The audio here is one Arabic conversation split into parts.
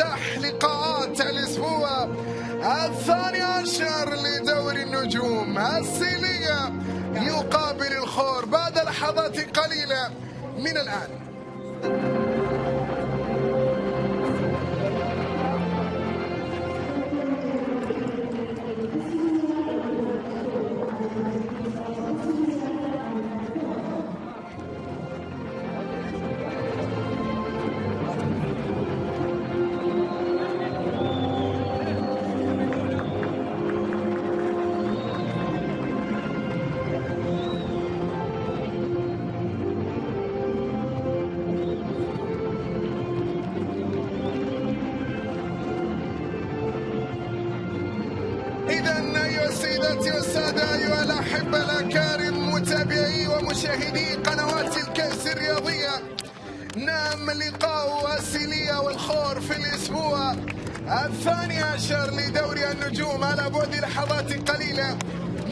افتتاح لقاءات الأسبوع 12 لدوري النجوم. السيلية يقابل الخور بعد لحظات قليلة من الآن. إذن أيها السيدات والسادة، أيها الأحبة الأكارم، متابعي ومشاهدي قنوات الكأس الرياضية، نعم لقاء السيلية والخور في الأسبوع 12 لدوري النجوم على بعد لحظات قليلة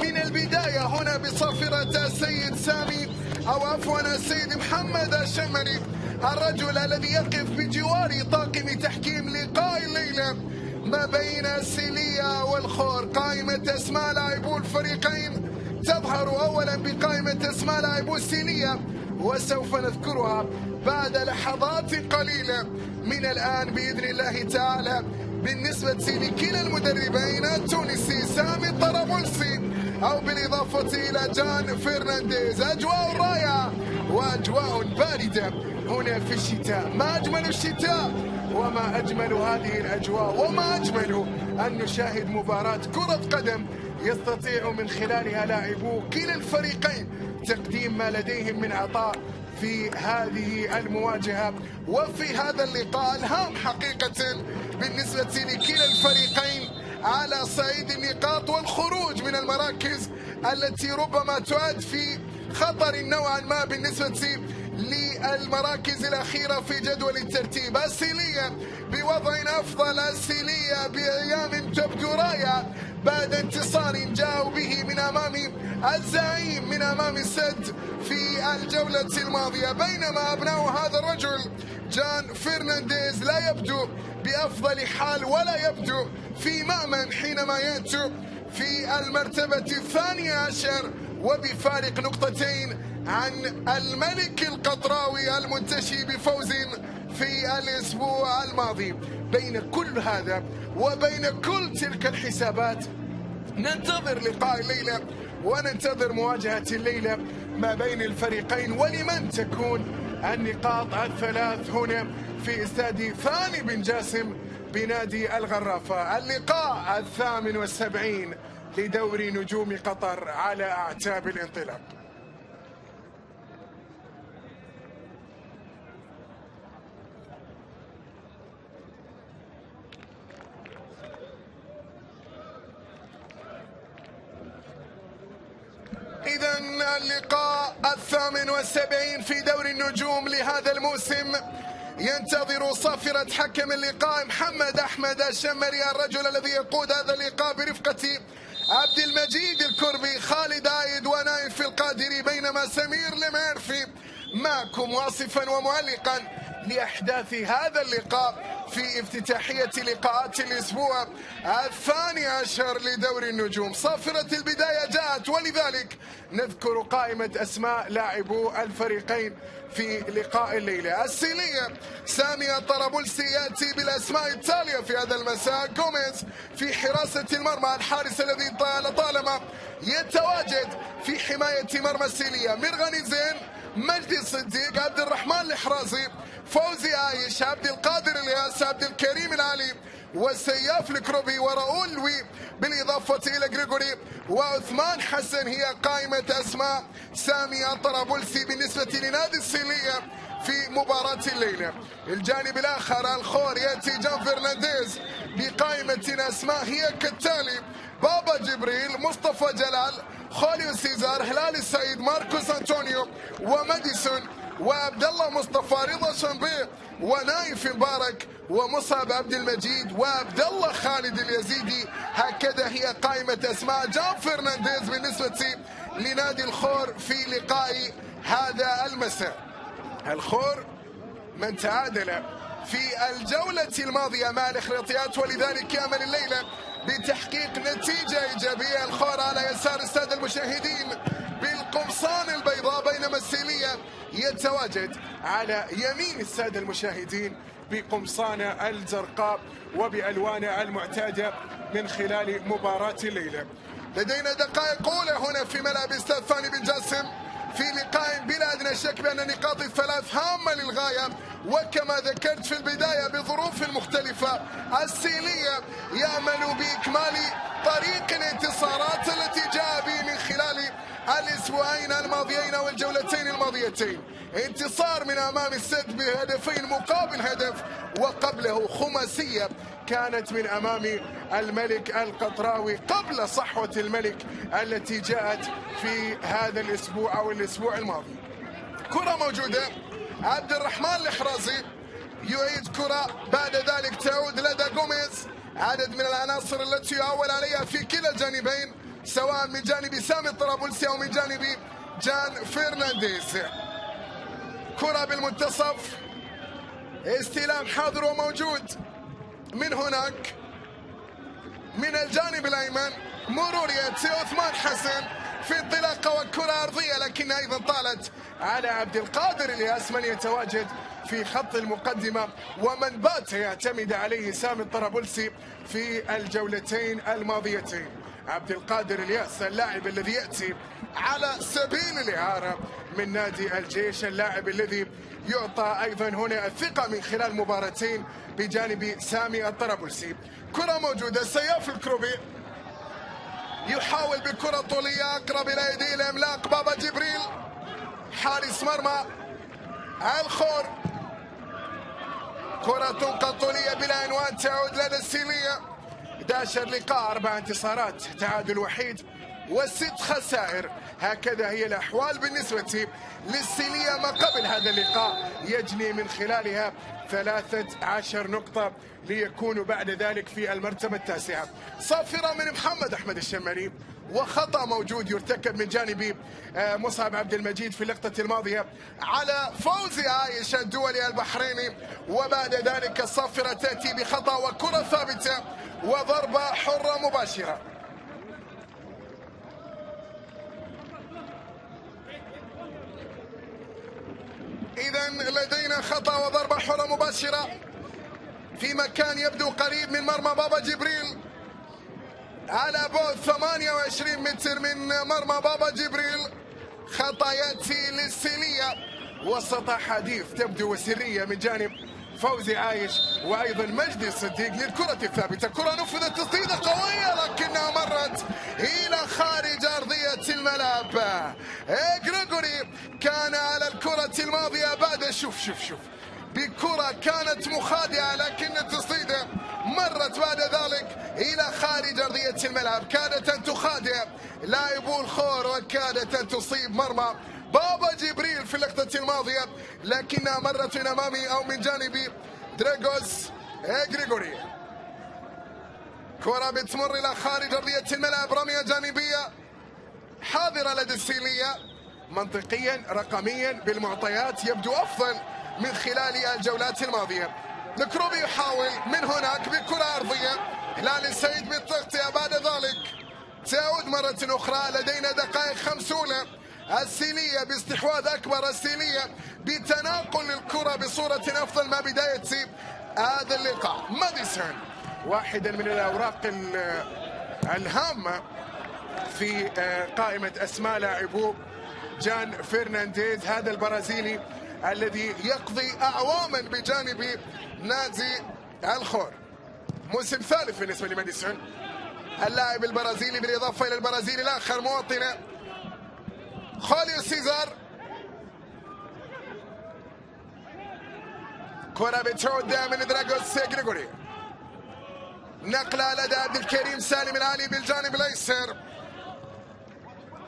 من البداية هنا بصافرة السيد سامي أو عفوا السيد محمد الشمري، الرجل الذي يقف بجوار طاقم تحكيم لقاء الليلة ما بين السيلية والخور. قائمة أسماء لاعبو الفريقين تظهر أولا بقائمة أسماء لاعبو السيلية، وسوف نذكرها بعد لحظات قليلة من الآن بإذن الله تعالى. بالنسبة لكلا المدربين التونسي سامي الطرابلسي أو بالإضافة إلى جان فرنانديز، أجواء رائعة وأجواء باردة هنا في الشتاء. ما أجمل الشتاء وما أجمل هذه الأجواء، وما أجمل أن نشاهد مباراة كرة قدم يستطيع من خلالها لاعبو كلا الفريقين تقديم ما لديهم من عطاء في هذه المواجهة وفي هذا اللقاء الهام حقيقة بالنسبة لكلا الفريقين على صعيد النقاط والخروج من المراكز التي ربما تعد في خطر نوعا ما بالنسبة للمراكز الأخيرة في جدول الترتيب. السيلية بوضع أفضل، السيلية بأيام تبدو رائعة بعد انتصار جاءوا به من أمام الزعيم من أمام السد في الجولة الماضية، بينما أبناء هذا الرجل جان فرنانديز لا يبدو بأفضل حال ولا يبدو في مأمن حينما يأتوا في المرتبة 12 وبفارق نقطتين عن الملك القطراوي المنتشي بفوز في الأسبوع الماضي. بين كل هذا وبين كل تلك الحسابات ننتظر لقاء الليلة وننتظر مواجهة الليلة ما بين الفريقين، ولمن تكون النقاط الثلاث هنا في استاد ثاني بن جاسم بنادي الغرافة. اللقاء 78 لدوري نجوم قطر على أعتاب الانطلاق. إذن اللقاء 78 في دوري النجوم لهذا الموسم ينتظر صافرة حكم اللقاء محمد أحمد الشمري، الرجل الذي يقود هذا اللقاء برفقة عبد المجيد الكربي، خالد عايد ونايف القادري، بينما سمير المعرفي معكم واصفا ومعلقا لأحداث هذا اللقاء في افتتاحية لقاءات الأسبوع 12 لدوري النجوم. صافرة البداية جاءت، ولذلك نذكر قائمة أسماء لاعبو الفريقين في لقاء الليلة. السيلية سامي الطرابلسي يأتي بالأسماء التالية في هذا المساء: غوميز في حراسة المرمى، الحارس الذي طالما يتواجد في حماية مرمى السيلية، مرغني زين، مجدي الصديق، عبد الرحمن الحرازي، فوزي عايش، عبد القادر الياس، عبد الكريم العلي، والسياف الكروبي، وراؤول لوي، بالإضافة إلى غريغوري وعثمان حسن. هي قائمة أسماء سامي الطرابلسي بالنسبة لنادي السيلية في مباراة الليلة. الجانب الآخر الخور يأتي جان فرنانديز بقائمة أسماء هي كالتالي: بابا جبريل، مصطفى جلال، خوليو سيزار، هلال السعيد، ماركوس أنطونيو، وماديسون، وعبد الله مصطفى، رضا شنبيه، ونايف مبارك، ومصعب عبد المجيد، وعبد الله خالد اليزيدي. هكذا هي قائمة أسماء جان فرنانديز بالنسبة لنادي الخور في لقاء هذا المساء. الخور من تعادل في الجولة الماضية مع الاحتياطات، ولذلك يأمل الليلة بتحقيق نتيجة إيجابية. الخور على يسار السادة المشاهدين بالقمصان البيضاء، بينما السيلية يتواجد على يمين السادة المشاهدين بقمصان الزرقاء وبألوانه المعتادة من خلال مباراة الليلة. لدينا دقائق أولى هنا في ملعب استاد ثاني بن جاسم في لقاء بلا أدنى شك بأن نقاط الثلاث هامة للغاية، وكما ذكرت في البداية بظروف مختلفة السيلية يأمل بإكمال طريق الانتصارات التي جاء به من خلال الأسبوعين الماضيين والجولتين الماضيتين. انتصار من أمام السد بهدفين مقابل هدف، وقبله خماسية كانت من أمام الملك القطراوي قبل صحوة الملك التي جاءت في هذا الأسبوع أو الأسبوع الماضي. كرة موجودة، عبد الرحمن الحرازي يعيد كرة، بعد ذلك تعود لدى غوميز. عدد من العناصر التي يعول عليها في كلا الجانبين، سواء من جانب سامي الطرابلسي أو من جانب جان فرنانديز. كرة بالمنتصف، استلام حاضر وموجود من هناك من الجانب الأيمن، مرور ياتي عثمان حسن في انطلاقة وكرة أرضية، لكنها أيضا طالت على عبد القادر الياس من يتواجد في خط المقدمة ومن بات يعتمد عليه سامي الطرابلسي في الجولتين الماضيتين. عبد القادر الياس اللاعب الذي يأتي على سبيل الإعارة من نادي الجيش، اللاعب الذي يعطى أيضا هنا الثقة من خلال مباراتين بجانب سامي الطرابلسي. كرة موجودة، سياف الكروبي يحاول بكرة طولية أقرب إلى يديه العملاق بابا جبريل حارس مرمى الخور. كرة تنقل طولية بلا عنوان، تعود لدى السيلية. 11 لقاء، 4 انتصارات، تعادل وحيد و6 خسائر. هكذا هي الأحوال بالنسبة للسيلية ما قبل هذا اللقاء، يجني من خلالها 13 نقطة ليكونوا بعد ذلك في المرتبة التاسعة. صافرة من محمد أحمد الشمالي، وخطأ موجود يرتكب من جانب مصعب عبد المجيد في اللقطة الماضية على فوزي عايش الدولي البحريني، وبعد ذلك الصافرة تأتي بخطأ وكرة ثابتة وضربة حرة مباشرة. إذن لدينا خطأ وضربة حرة مباشرة في مكان يبدو قريب من مرمى بابا جبريل، على بعد 28 متر من مرمى بابا جبريل. خطأ يأتي للسيلية وسط حديث تبدو سرية من جانب فوزي عايش وأيضا مجدي الصديق للكرة الثابتة. كرة نفذت، تسديدة قوية لكنها مرت إلى خارج أرضية الملعب. غريغوري كان على الكرة الماضية بعد شوف بكرة كانت مخادعة، لكن التسديدة مرت بعد ذلك إلى خارج أرضية الملعب. كادت أن تخادع لاعبو الخور وكادت أن تصيب مرمى بابا جبريل في اللقطة الماضية، لكنها مرت من أمامي أو من جانب دراغوس غريغوري. كرة بتمر إلى خارج أرضية الملعب، رمية جانبية حاضرة لدى السيلية. منطقيا رقميا بالمعطيات يبدو أفضل من خلال الجولات الماضية. الكروبي يحاول من هناك بكرة أرضية، هلال السيد بالتغطية، بعد ذلك تعود مرة أخرى. لدينا دقائق 5 أولى، السيلية باستحواذ أكبر، السيلية بتناقل الكرة بصورة أفضل ما بداية هذا اللقاء. ماديسون واحدا من الأوراق الهامة في قائمة أسماء لاعبو جان فرنانديز، هذا البرازيلي الذي يقضي أعواما بجانب نادي الخور. موسم ثالث بالنسبة لماديسون، اللاعب البرازيلي بالإضافة إلى البرازيلي الآخر مواطنه خوليو سيزار. كرة بتعود من دراغوس غريغوري، نقلة لدى عبد الكريم سالم العالي بالجانب الأيسر،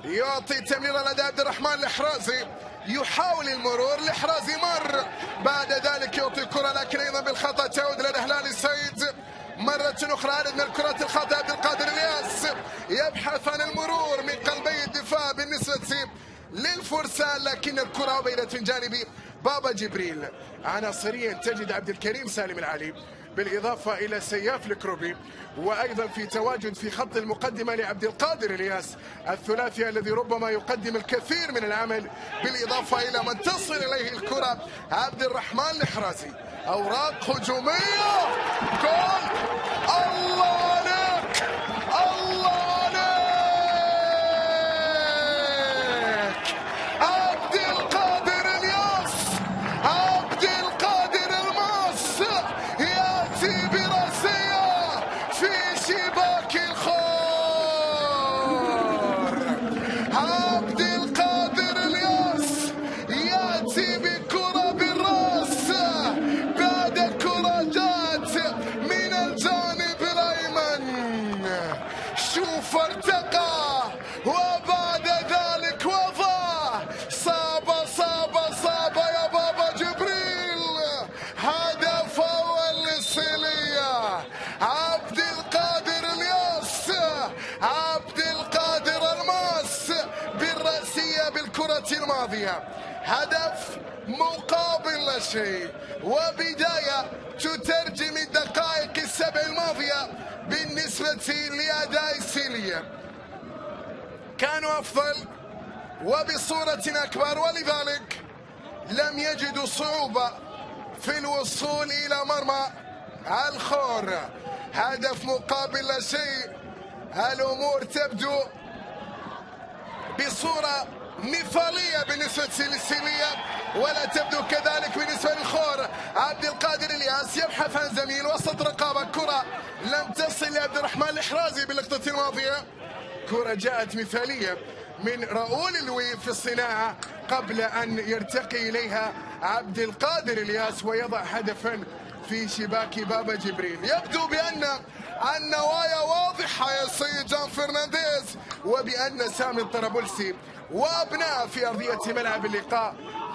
يعطي تمريرة لدى عبد الرحمن الحرازي، يحاول المرور، الحرازي مر، بعد ذلك يعطي الكرة لكن أيضا بالخطأ تعود لدى هلال السيد. مرة أخرى عدد من الكرات الخاطئة. عبد القادر الياس يبحث عن المرور من قلبي الدفاع بالنسبة للفرسان، لكن الكرة بينت من جانب بابا جبريل. عناصريا تجد عبد الكريم سالم العلي بالإضافة إلى سياف الكروبي، وأيضا في تواجد في خط المقدمة لعبد القادر الياس، الثلاثي الذي ربما يقدم الكثير من العمل، بالإضافة إلى من تصل إليه الكرة عبد الرحمن الحرازي. أوراق هجومية، جول، الله عليك، الله عليك، عبد القادر الياس، عبد القادر الماس يأتي براسية في شباك الخور. عبد القادر الياس يأتي بكرة بالراس بعد كرة جات من الجانب الأيمن. شوف ارتقى وبعد ذلك وضع، صاب يا بابا جبريل. هدف أول للسيلية، عبد القادر الياس، عبد القادر الماس بالرأسية بالكرة الماضية. هدف مقابل لا شيء، وبداية تترجم الدقائق السبع الماضية بالنسبة لأداء السيلية. كانوا أفضل وبصورة أكبر، ولذلك لم يجدوا صعوبة في الوصول إلى مرمى الخور. هدف مقابل لا شيء، الأمور تبدو بصورة مثالية بالنسبة للسيلية، ولا تبدو كذلك بالنسبة للخور. عبد القادر الياس يبحث عن زميل وسط رقابة، كرة لم تصل لعبد الرحمن الحرازي باللقطة الماضية. كرة جاءت مثالية من راؤول الوي في الصناعة قبل أن يرتقي إليها عبد القادر الياس ويضع هدفا في شباك بابا جبريل. يبدو بأن النوايا واضحة يا سيد جان فرنانديز، وبأن سامي الطرابلسي وأبناء في أرضية ملعب اللقاء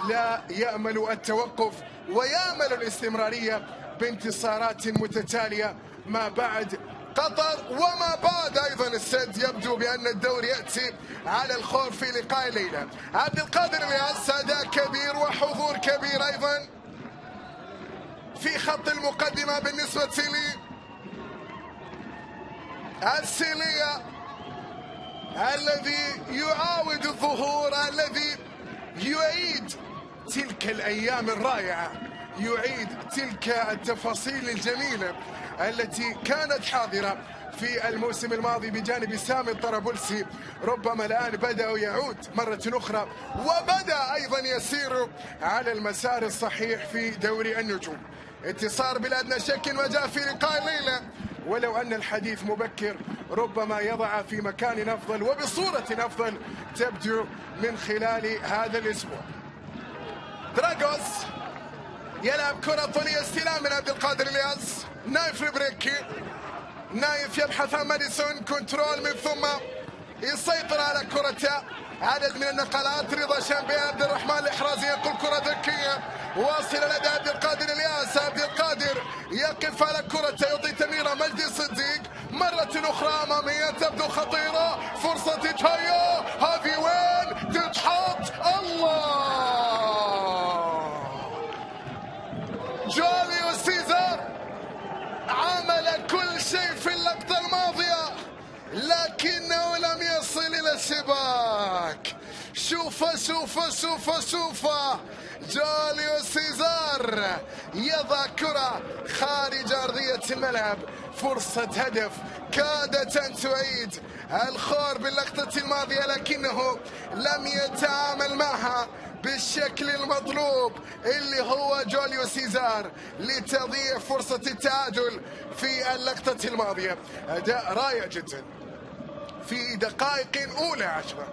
لا يأمل التوقف ويأمل الاستمرارية بانتصارات متتالية ما بعد قطر وما بعد أيضا السد. يبدو بأن الدور يأتي على الخور في لقاء الليلة. عبد القادر الياس أداء كبير وحضور كبير أيضا في خط المقدمة بالنسبة لي السيلية، الذي يعاود الظهور، الذي يعيد تلك الأيام الرائعة، يعيد تلك التفاصيل الجميلة التي كانت حاضرة في الموسم الماضي بجانب سامي الطرابلسي. ربما الآن بدأ يعود مرة أخرى، وبدأ أيضا يسير على المسار الصحيح في دوري النجوم. انتصار بلا أدنى شك وجاء في لقاء الليلة، ولو أن الحديث مبكر ربما يضع في مكان أفضل وبصورة أفضل تبدو من خلال هذا الأسبوع. دراغوس يلعب كرة طولية، استلام من عبد القادر الياس، نايف البريكي، نايف يبحث عن ماديسون، كنترول من ثم يسيطر على كرته. عدد من النقلات، رضا شامبي، عبد الرحمن الحرازي يقول كرة ذكية واصلة لدى عبد القادر الياس. عبد القادر يقف على كرته، يعطي تمريرة مجدي الصديق مرة أخرى أمامية تبدو خطيرة، فرصة تتهيأ، هذه وين تتحط؟ الله، جوليو سيزار عمل كل شيء في اللقطة الماضية لكنه لم يصل إلى الشباك. شوف جوليو سيزار يضع كرة خارج أرضية الملعب، فرصة هدف كادت أن تعيد الخور باللقطة الماضية، لكنه لم يتعامل معها بالشكل المطلوب اللي هو جوليو سيزار لتضييع فرصة التعادل في اللقطة الماضية. أداء رائع جدا في دقائق أولى 10،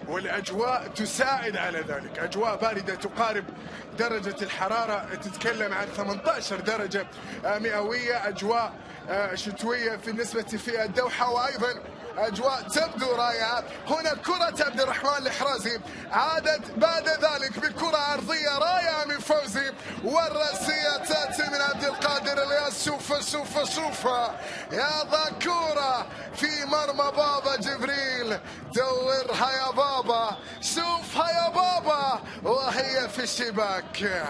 والأجواء تساعد على ذلك. أجواء باردة تقارب درجة الحرارة، تتكلم عن 18 درجة مئوية، أجواء شتوية في النسبة في الدوحة، وأيضا أجواء تبدو رائعة. هنا كرة عبد الرحمن الحرازي عادت بعد ذلك بكرة عرضية رائعة من فوزي، والرأسية تأتي من عبد القادر الياس. شوف يا ذاكورة في مرمى بابا جبريل، دورها يا بابا، شوفها يا بابا وهي في الشباك.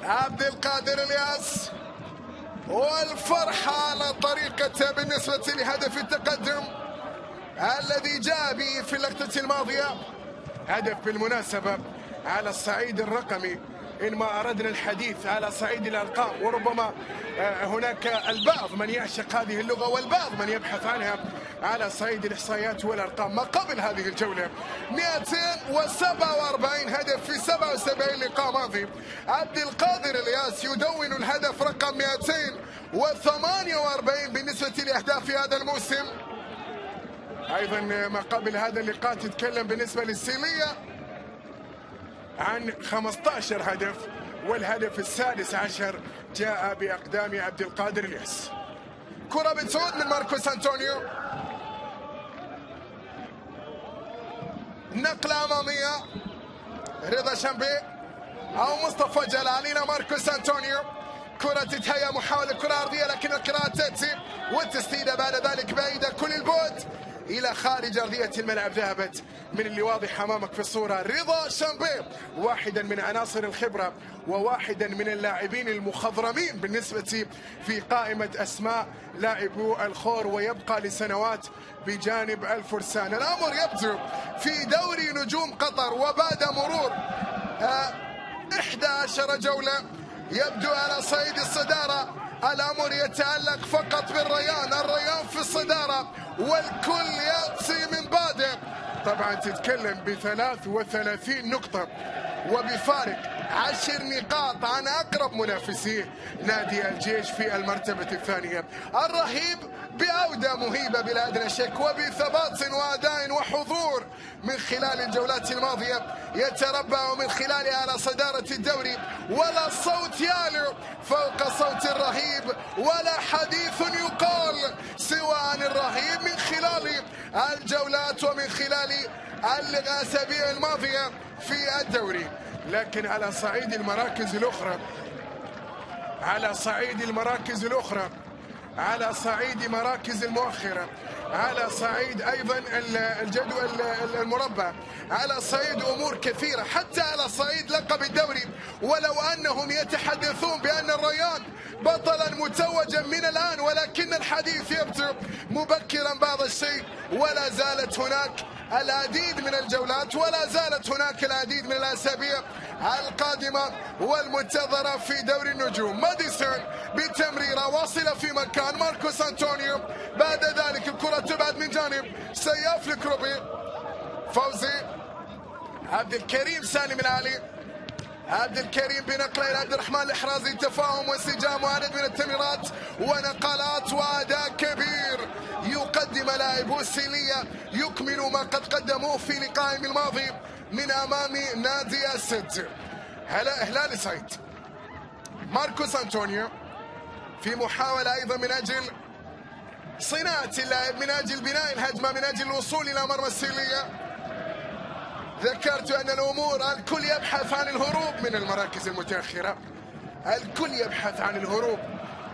عبد القادر الياس والفرحة على طريقته بالنسبة لهدف التقدم الذي جاء به في اللقطة الماضية. هدف بالمناسبة على الصعيد الرقمي، إن ما أردنا الحديث على صعيد الأرقام، وربما هناك البعض من يعشق هذه اللغة والبعض من يبحث عنها على صعيد الإحصائيات والأرقام. ما قبل هذه الجولة 247 هدف في 77 لقاء ماضي. عبد القادر الياس يدون الهدف رقم 248 بالنسبة لأهداف في هذا الموسم. أيضا ما قبل هذا اللقاء تتكلم بالنسبة للسيلية عن 15 هدف، والهدف السادس عشر جاء بأقدام عبد القادر الياس. كرة بتعود من ماركوس أنطونيو، نقلة أمامية، رضا شنبي أو مصطفى جلال إلى ماركوس أنطونيو. كرة تتهيأ، محاولة كرة أرضية لكن القراءة تأتي والتسديدة بعد ذلك بعيدة كل البعد إلى خارج أرضية الملعب. ذهبت من اللي واضح أمامك في الصورة رضا شنبي، واحدا من عناصر الخبرة وواحدا من اللاعبين المخضرمين بالنسبة في قائمة أسماء لاعبو الخور، ويبقى لسنوات بجانب الفرسان. الأمر يبدو في دوري نجوم قطر وبعد مرور 11 جولة يبدو على صعيد الصدارة الأمر يتعلق فقط بالريان. الريان في الصدارة والكل يأتي من بعده. طبعا تتكلم ب33 نقطة وبفارق 10 نقاط عن أقرب منافسيه نادي الجيش في المرتبة الثانية. الرهيب بعودة مهيبة بلا أدنى شك وبثبات وأداء وحضور من خلال الجولات الماضية يتربع من خلالها على صدارة الدوري، ولا صوت يعلو فوق صوت الرهيب ولا حديث يقال سوى عن الرهيب من خلال الجولات ومن خلال الأسابيع الماضية في الدوري. لكن على صعيد المراكز الأخرى، على صعيد المراكز الأخرى، على صعيد مراكز المؤخرة، على صعيد أيضا الجدول المربع، على صعيد أمور كثيرة، حتى على صعيد لقب الدوري، ولو أنهم يتحدثون بأن الريان بطلا متوجا من الآن، ولكن الحديث يبدو مبكرا بعض الشيء. ولا زالت هناك العديد من الجولات ولا زالت هناك العديد من الأسابيع القادمة والمنتظرة في دوري النجوم. ماديسون بتمريرة واصلة في مكان ماركوس أنطونيو، بعد ذلك الكرة تبعد من جانب سياف الكروبي، فوزي عبد الكريم سالم العالي، عبد الكريم بنقله إلى عبد الرحمن الحرازي، تفاهم وانسجام وعدد من التمريرات ونقلات وأداء كبير يقدم لاعبو السيلية يكمل ما قد قدموه في لقائهم الماضي من أمام نادي السد. هلال سعيد، ماركوس أنطونيو في محاولة أيضا من أجل صناعة اللاعب، من أجل بناء الهجمة، من أجل الوصول إلى مرمى السيلية. ذكرت أن الأمور الكل يبحث عن الهروب من المراكز المتأخرة، الكل يبحث عن الهروب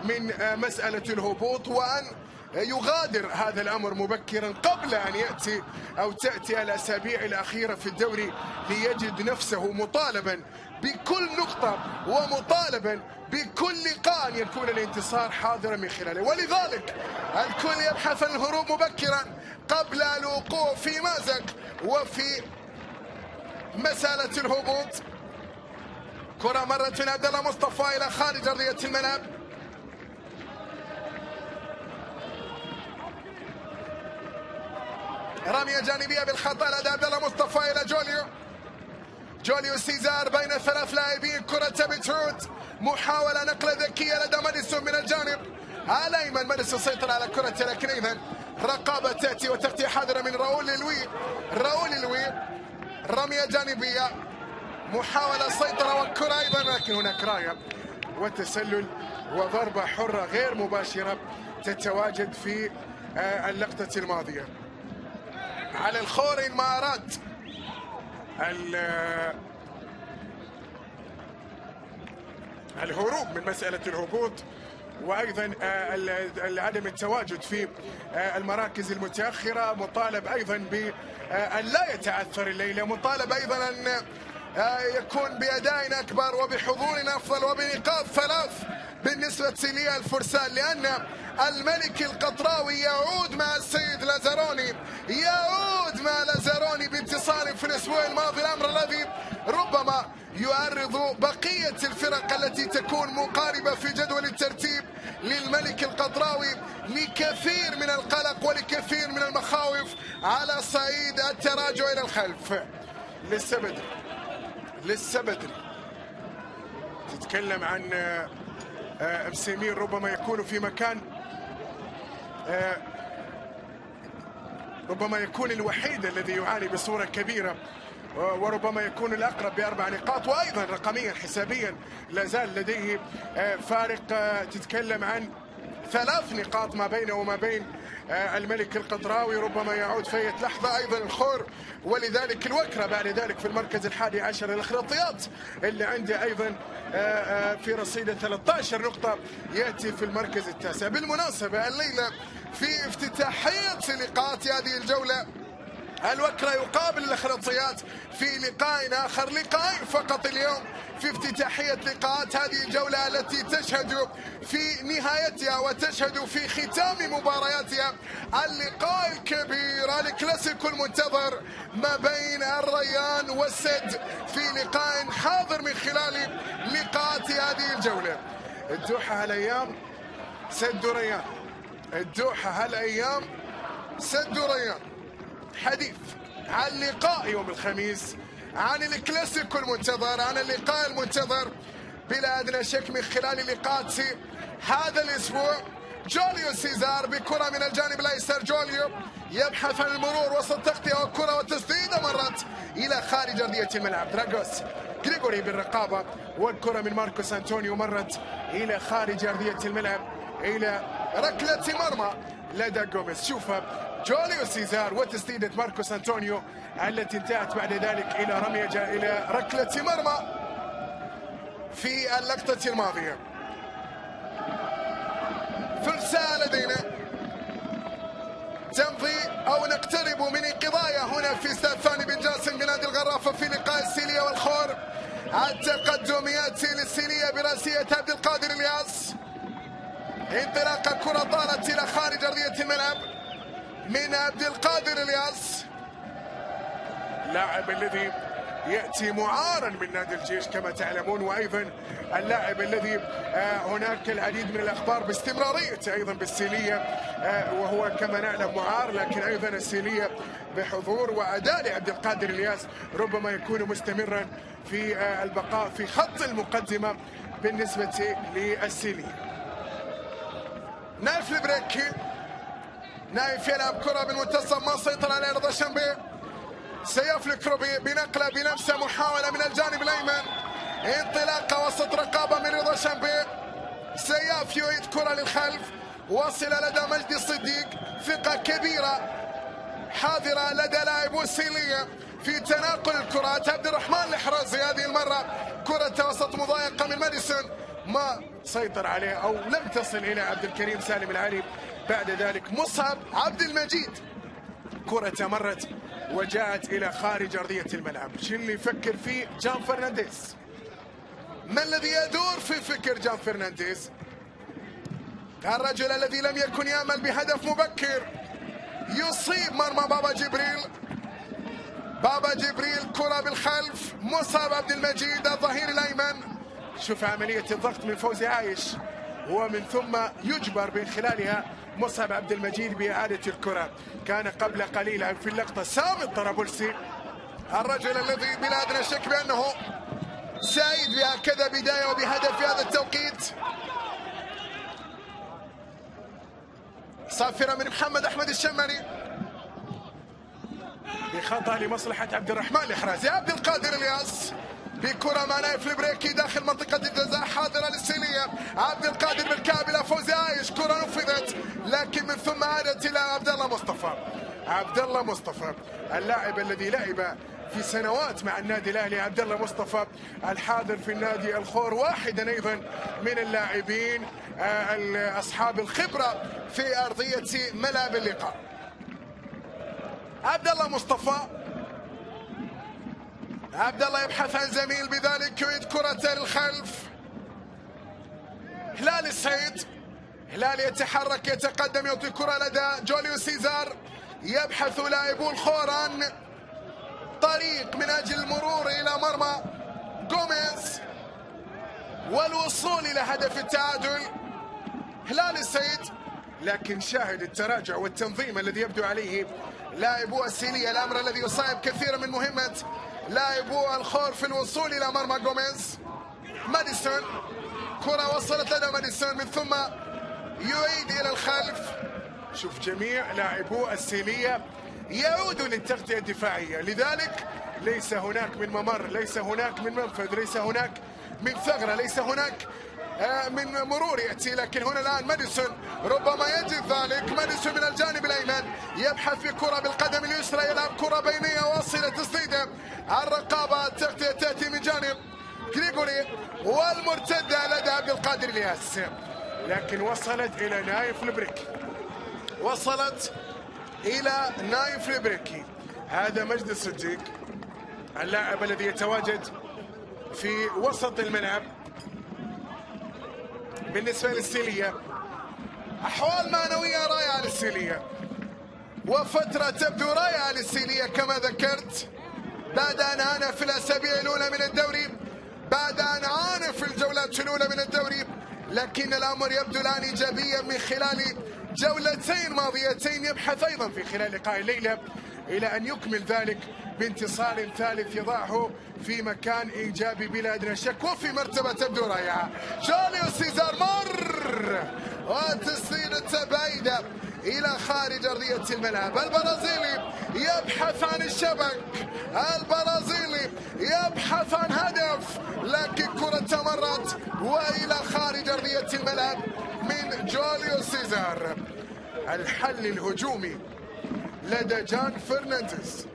من مسألة الهبوط، وأن يغادر هذا الأمر مبكرا قبل أن يأتي أو تأتي الأسابيع الأخيرة في الدوري ليجد نفسه مطالبا بكل نقطة ومطالبا بكل لقاء أن يكون الانتصار حاضرا من خلاله. ولذلك الكل يبحث عن الهروب مبكرا قبل الوقوع في مأزق وفي مسألة الهبوط. كرة مرت من عبد الله مصطفى إلى خارج أرضية الملعب، رمية جانبية بالخطأ لدى عبد الله مصطفى إلى جوليو سيزار بين ثلاث لاعبين. كرة بتعود، محاولة نقلة ذكية لدى ماديسون من الجانب الأيمن. ماديسون سيطر على كرة، لكن أيضا رقابة تأتي وتغطية حاضرة من راؤول لوي. رمية جانبية، محاولة سيطرة والكرة أيضا، لكن هناك راية وتسلل وضربة حرة غير مباشرة تتواجد في اللقطة الماضية. على الخوري ما أراد الهروب من مسألة الهبوط، وأيضا عدم التواجد في المراكز المتأخرة، مطالب أيضا بأن لا يتعثر الليلة، مطالب أيضا أن يكون بأداء أكبر وبحضور أفضل وبنقاط 3 بالنسبة للفرسان، لأن الملك القطراوي يعود مع السيد لازاروني، يعود مع لازاروني بانتصار في الأسبوع الماضي، الأمر الذي ربما يعرض بقية الفرق التي تكون مقاربة في جدول الترتيب للملك القطراوي لكثير من القلق ولكثير من المخاوف على صعيد التراجع إلى الخلف. لسه بدري تتكلم عن مسيمير، ربما يكون في مكان، ربما يكون الوحيد الذي يعاني بصورة كبيرة، وربما يكون الأقرب ب4 نقاط، وأيضا رقميا حسابيا لا زال لديه فارق، تتكلم عن 3 نقاط ما بينه وما بين الملك القطراوي. ربما يعود في لحظة أيضا الخور، ولذلك الوكرة بعد ذلك في المركز ال11. الأخلاطيات اللي عنده أيضا في رصيده 13 نقطة يأتي في المركز ال9. بالمناسبة الليلة في افتتاحية لقاءات هذه الجولة الوكرة يقابل الأخلاطيات في لقاء آخر، لقاءين فقط اليوم في افتتاحية لقاءات هذه الجولة التي تشهد في نهايتها وتشهد في ختام مبارياتها اللقاء الكبير الكلاسيكو المنتظر ما بين الريان والسد، في لقاء حاضر من خلال لقاءات هذه الجولة. الدوحة هالأيام سد ريان، الدوحة هالأيام سد ريان. حديث عن لقاء يوم الخميس، عن الكلاسيكو المنتظر، عن اللقاء المنتظر بلا أدنى شك من خلال لقاءات هذا الأسبوع. جوليو سيزار بكرة من الجانب الأيسر، جوليو يبحث عن المرور وسط تغطية وكرة وتسديدة مرت إلى خارج أرضية الملعب. دراغوس غريغوري بالرقابة، والكرة من ماركوس أنطونيو مرت إلى خارج أرضية الملعب إلى ركلة مرمى لدى غوميز. شوفها جوليو سيزار وتسديدة ماركوس أنطونيو التي انتهت بعد ذلك إلى رمية إلى ركلة مرمى في اللقطة الماضية. ثلث ساعة لدينا تمضي أو نقترب من انقضائها هنا في استاد ثاني بن جاسم بنادي الغرافة في لقاء السيلية والخور. التقدم يأتي للسيلية براسية عبد القادر الياس، انطلاقة كرة طالت إلى خارج أرضية الملعب من عبد القادر الياس، اللاعب الذي يأتي معارا من نادي الجيش كما تعلمون، وأيضا اللاعب الذي هناك العديد من الأخبار باستمراريته أيضا بالسيلية، وهو كما نعلم معار، لكن أيضا السيلية بحضور وأداء لعبد القادر الياس ربما يكون مستمرا في البقاء في خط المقدمة بالنسبة للسيلية. نايف البريكي، نايف يلعب كرة بالمنتصف ما سيطر على رضا شنبي، سيفلك روبي بنقلة بنفسه، محاولة من الجانب الأيمن، انطلاقة وسط رقابة من رضا شنبي، سياف يعيد كرة للخلف، وصل لدى مجدي الصديق، ثقة كبيرة حاضرة لدى لاعب السيلية في تناقل الكرات. عبد الرحمن الحرازي هذه المرة كرة وسط مضايقة من ماديسون ما سيطر عليه أو لم تصل إلى عبد الكريم سالم العلي. بعد ذلك مصعب عبد المجيد، كرة مرت وجاءت إلى خارج أرضية الملعب. شو اللي يفكر فيه جان فرنانديز؟ ما الذي يدور في فكر جان فرنانديز؟ الرجل الذي لم يكن يأمل بهدف مبكر يصيب مرمى بابا جبريل. بابا جبريل كرة بالخلف، مصعب عبد المجيد الظهير الأيمن. شوف عملية الضغط من فوزي عايش، ومن ثم يجبر من خلالها مصعب عبد المجيد بإعادة الكرة. كان قبل قليل في اللقطة سامي الطرابلسي، الرجل الذي بلا أدنى شك بأنه سعيد بهكذا بداية وبهدف في هذا التوقيت. صافرة من محمد أحمد الشمري بخطأ لمصلحة عبد الرحمن الحرازي. عبد القادر الياس بكرة مع نايف البريكي داخل منطقة الجزاء، حاضرة للسيلية، عبد القادر بالكامل، فوزي عايش، كرة نفذت لكن من ثم عادت إلى عبد الله مصطفى. عبد الله مصطفى اللاعب الذي لعب في سنوات مع النادي الاهلي، عبد الله مصطفى الحاضر في النادي الخور، واحدا ايضا من اللاعبين اصحاب الخبره في ارضيه ملعب اللقاء. عبد الله مصطفى، عبد الله يبحث عن زميل، بذلك يعيد كرة للخلف. هلال السعيد، هلال يتحرك يتقدم، يعطي كرة لدى جوليو سيزار، يبحث لاعبو الخور عن طريق من أجل المرور إلى مرمى غوميز والوصول إلى هدف التعادل. هلال السعيد، لكن شاهد التراجع والتنظيم الذي يبدو عليه لاعبو السيلية، الأمر الذي يصعب كثيرا من مهمة لاعبو الخور في الوصول إلى مرمى غوميز. ماديسون، كرة وصلت لدى ماديسون من ثم يعيد إلى الخلف. شوف جميع لاعبو السيلية يعودوا للتغطية الدفاعية، لذلك ليس هناك من ممر، ليس هناك من منفذ، ليس هناك من ثغرة، ليس هناك من مرور يأتي. لكن هنا الآن ماديسون ربما يجد ذلك. ماديسون من الجانب الأيمن يبحث في كرة بالقدم اليسرى، يلعب كرة بينية واصلة تسديدة. الرقابة التغطية تأتي من جانب غريغوري، والمرتدة لدى عبد القادر الياس، لكن وصلت إلى نايف البريكي، وصلت إلى نايف البريكي. هذا مجد الصديق اللاعب الذي يتواجد في وسط الملعب بالنسبة للسيلية. أحوال معنوية رائعة للسيلية، وفترة تبدو رائعة للسيلية كما ذكرت، بعد أن عانى في الأسابيع الأولى من الدوري، بعد أن عانى في الجولات الأولى من الدوري، لكن الأمر يبدو الآن إيجابيا من خلال جولتين ماضيتين. يبحث أيضا في خلال لقاء الليلة إلى أن يكمل ذلك بانتصار ثالث يضعه في مكان إيجابي بلا أدنى شك وفي مرتبة تبدو رائعة. جوليو سيزار مر وتسديدة بعيدة إلى خارج أرضية الملعب. البرازيلي يبحث عن الشبك، البرازيلي يبحث عن هدف، لكن كرة تمرت وإلى خارج أرضية الملعب من جوليو سيزار. الحل الهجومي لدى جان فرنانديز،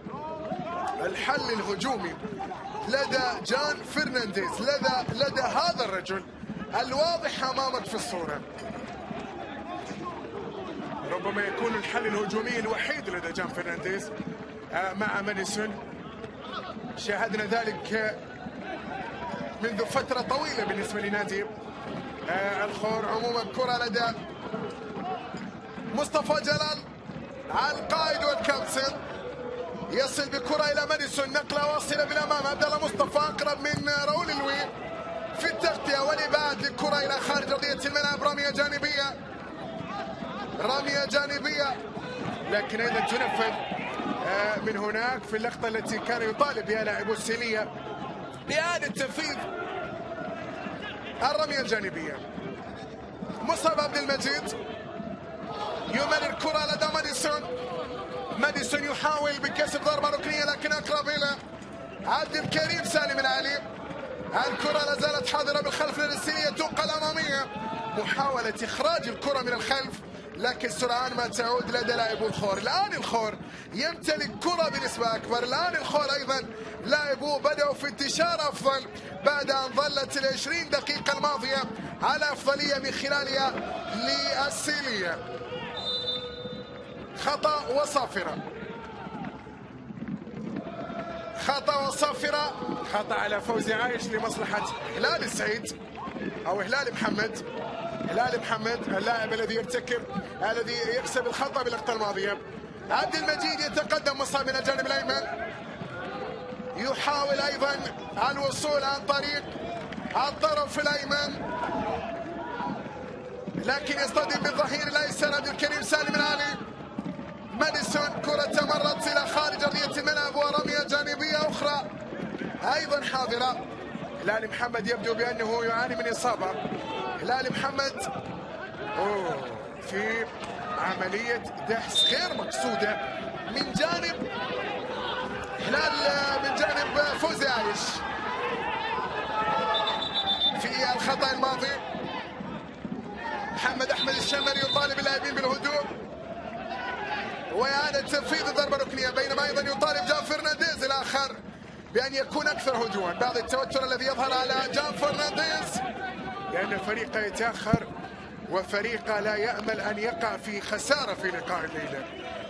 الحل الهجومي لدى جان فرنانديز، لدى هذا الرجل الواضح أمامك في الصورة. ربما يكون الحل الهجومي الوحيد لدى جان فرنانديز مع ماديسون. شاهدنا ذلك منذ فترة طويلة بالنسبة لنادي الخور. عموما كرة لدى مصطفى جلال القائد والكابتن، يصل بكرة إلى ماديسون، نقلة واصلة بالأمام. عبد الله مصطفى أقرب من راؤول الوي في التغطية والإبعاد للكرة إلى خارج أرضية الملعب. رمية جانبية، رمية جانبية، لكن أيضا تنفذ من هناك في اللقطة التي كان يطالب بها لاعبو السيلية بإعادة تنفيذ الرمية الجانبية. مصعب عبد المجيد يمرر كرة لدى ماديسون، ماديسون يحاول بكسب ضربة ركنية لكن أقرب إلى عبد الكريم سالم العلي. الكرة لا زالت حاضرة بالخلف للسيلية، تنقل أمامية، محاولة إخراج الكرة من الخلف لكن سرعان ما تعود لدى لاعبو الخور. الآن الخور يمتلك كرة بنسبة أكبر، الآن الخور أيضا لاعبوه بدأوا في انتشار أفضل بعد أن ظلت ال20 دقيقة الماضية على أفضلية من خلالها للسيلية. خطأ وصافرة، خطأ وصافرة، خطأ على فوزي عايش لمصلحة هلال السعيد أو هلال محمد. هلال محمد اللاعب الذي يرتكب الذي يكسب الخطأ باللقطة الماضية. عبد المجيد يتقدم، مصاب من الجانب الأيمن، يحاول أيضا الوصول عن طريق الطرف الأيمن لكن يصطدم بالظهير الأيسر عبد الكريم سالم العلي. ماديسون، كرة تمرت إلى خارج أرضية الملعب ورمية جانبية أخرى أيضا حاضرة. هلال محمد يبدو بأنه يعاني من إصابة. هلال محمد في عملية دحس غير مقصودة من جانب هلال، من جانب فوزي عايش في الخطأ الماضي. الشمري يطالب اللاعبين بالهدوء وإعادة تنفيذ الضربة الركنية، بينما أيضا يطالب جان فرنانديز الآخر بأن يكون أكثر هدوءا. بعض التوتر الذي يظهر على جان فرنانديز لأن فريقه يتأخر وفريقه لا يأمل أن يقع في خسارة في لقاء الليلة.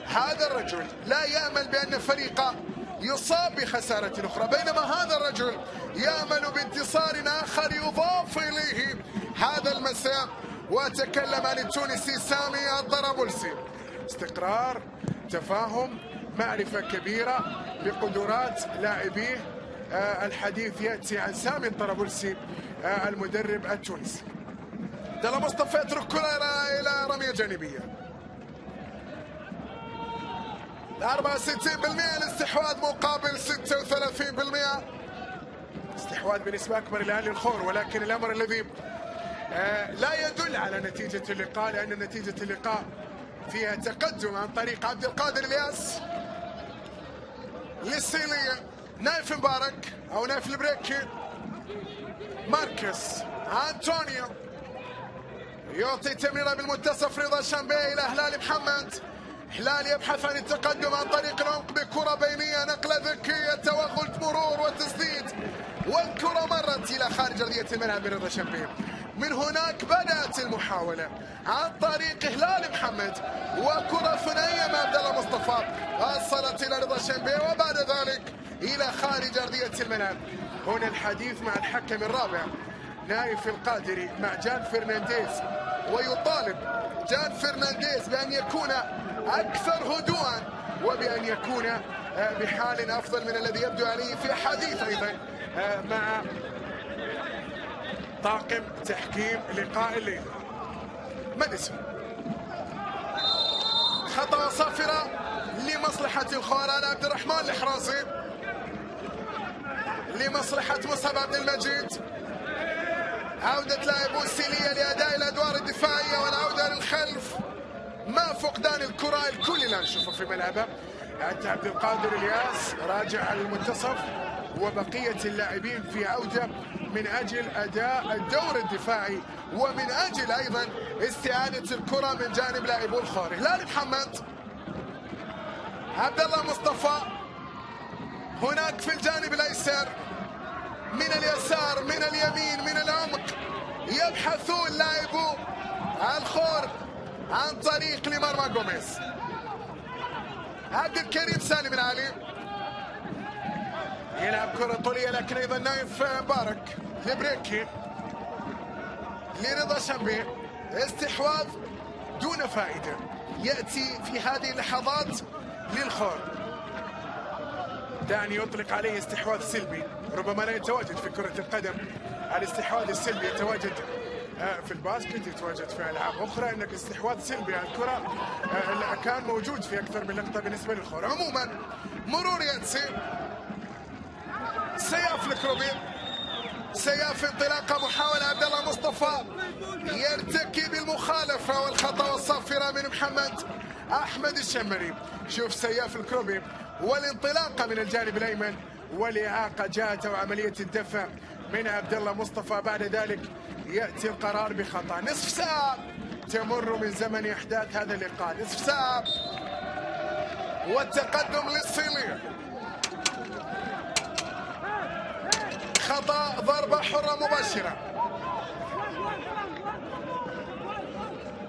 هذا الرجل لا يأمل بأن فريقه يصاب بخسارة أخرى، بينما هذا الرجل يأمل بانتصار آخر يضاف إليه هذا المساء. وأتكلم عن التونسي سامي الطرابلسي. استقرار، تفاهم، معرفة كبيرة بقدرات لاعبيه. الحديث يأتي عن سامي الطرابلسي المدرب التونسي. عبد الله مصطفى يترك كرة إلى رمية جانبية. 64% الاستحواذ مقابل 36%. استحواذ بنسبة أكبر الآن للخور، ولكن الأمر الذي لا يدل على نتيجة اللقاء، لأن نتيجة اللقاء فيها تقدم عن طريق عبد القادر الياس للسيلية. نايف مبارك أو نايف البريكي، ماركس أنطونيو يعطي تمريرة بالمنتصف، رضا شامبي إلى هلال محمد. هلال يبحث عن التقدم عن طريق العمق بكرة بينية، نقلة ذكية، توغل، مرور وتسديد، والكرة مرت إلى خارج أرضية الملعب من رضا شامبي. من هناك بدأت المحاولة عن طريق هلال محمد، وكرة ثنائية مع عبد الله مصطفى وصلت إلى رضا شامبي وبعد ذلك إلى خارج أرضية الملعب. هنا الحديث مع الحكم الرابع نايف القادري مع جان فرنانديز، ويطالب جان فرنانديز بأن يكون أكثر هدوءا وبأن يكون بحال أفضل من الذي يبدو عليه في حديث أيضا مع طاقم تحكيم لقاء الليلة. ماديسون، خطأ صافرة لمصلحة الخوران عبد الرحمن الحرازي، لمصلحة مصعب عبد المجيد. عودة لاعبو السيلية لأداء الأدوار الدفاعية والعودة للخلف مع فقدان الكرة. الكل لا نشوفه في ملعبه. عبد القادر الياس راجع على المنتصف، وبقية اللاعبين في عودة من أجل أداء الدور الدفاعي ومن أجل أيضا استعادة الكرة من جانب لاعبو الخور. هلال محمد، عبد الله مصطفى هناك في الجانب الأيسر، من اليسار، من اليمين، من العمق، يبحثون لاعبو الخور عن طريق لمرمى غوميز. عبد الكريم سالم العلي يلعب كرة طولية، لكن أيضا نايف مبارك لبريكي لرضا شامبي. استحواذ دون فائدة يأتي في هذه اللحظات للخور. دعني يطلق عليه استحواذ سلبي، ربما لا يتواجد في كرة القدم. الاستحواذ السلبي يتواجد في الباسكت، يتواجد في ألعاب أخرى، إنك استحواذ سلبي على الكرة كان موجود في أكثر من لقطة بالنسبة للخور. عموما مرور يأتي، سياف الكروبي، سياف انطلاقة، محاولة عبد الله مصطفى يرتكب المخالفة والخطأ والصافرة من محمد أحمد الشمري. شوف سياف الكروبي والانطلاقة من الجانب الأيمن، والإعاقة جاءت وعملية الدفع من عبد الله مصطفى. بعد ذلك يأتي القرار بخطأ. نصف ساعة تمر من زمن إحداث هذا اللقاء، نصف ساعة والتقدم للصينية. خطأ، ضربة حرة مباشرة.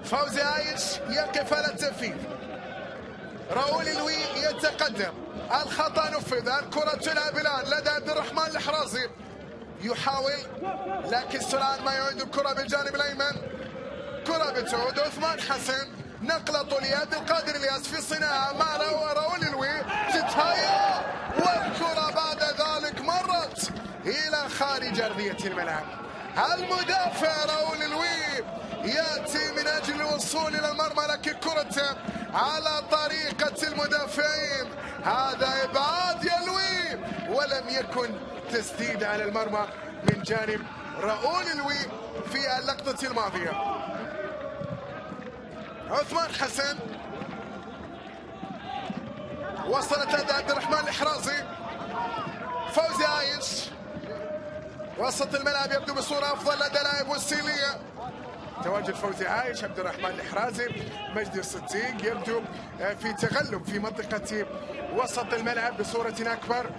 فوزي عايش يقف على التنفيذ، راؤول الوي يتقدم، الخطأ نفذ، الكرة تلعب الآن لدى عبد الرحمن الحرازي، يحاول لكن سرعان ما يعيد الكرة بالجانب الأيمن. كرة بتعود عثمان حسن، نقلة طولية، عبد القادر الياس في صناعة مع راؤول الوي، تتهيأ والكرة بعد ذلك مرت إلى خارج أرضية الملعب. المدافع راؤول الوي يأتي من أجل الوصول إلى المرمى، لكن كرة على طريقة المدافعين. هذا إبعاد يلوي، ولم يكن تسديد على المرمى من جانب راؤول الوي في اللقطة الماضية. عثمان حسن وصلت لدى عبد الرحمن الحرازي، فوزي عايش، وسط الملعب يبدو بصورة أفضل لدى لاعب السيلية. تواجد فوزي عايش، عبد الرحمن الحرازي، مجدي الصديق يبدو في تغلب في منطقة وسط الملعب بصورة أكبر.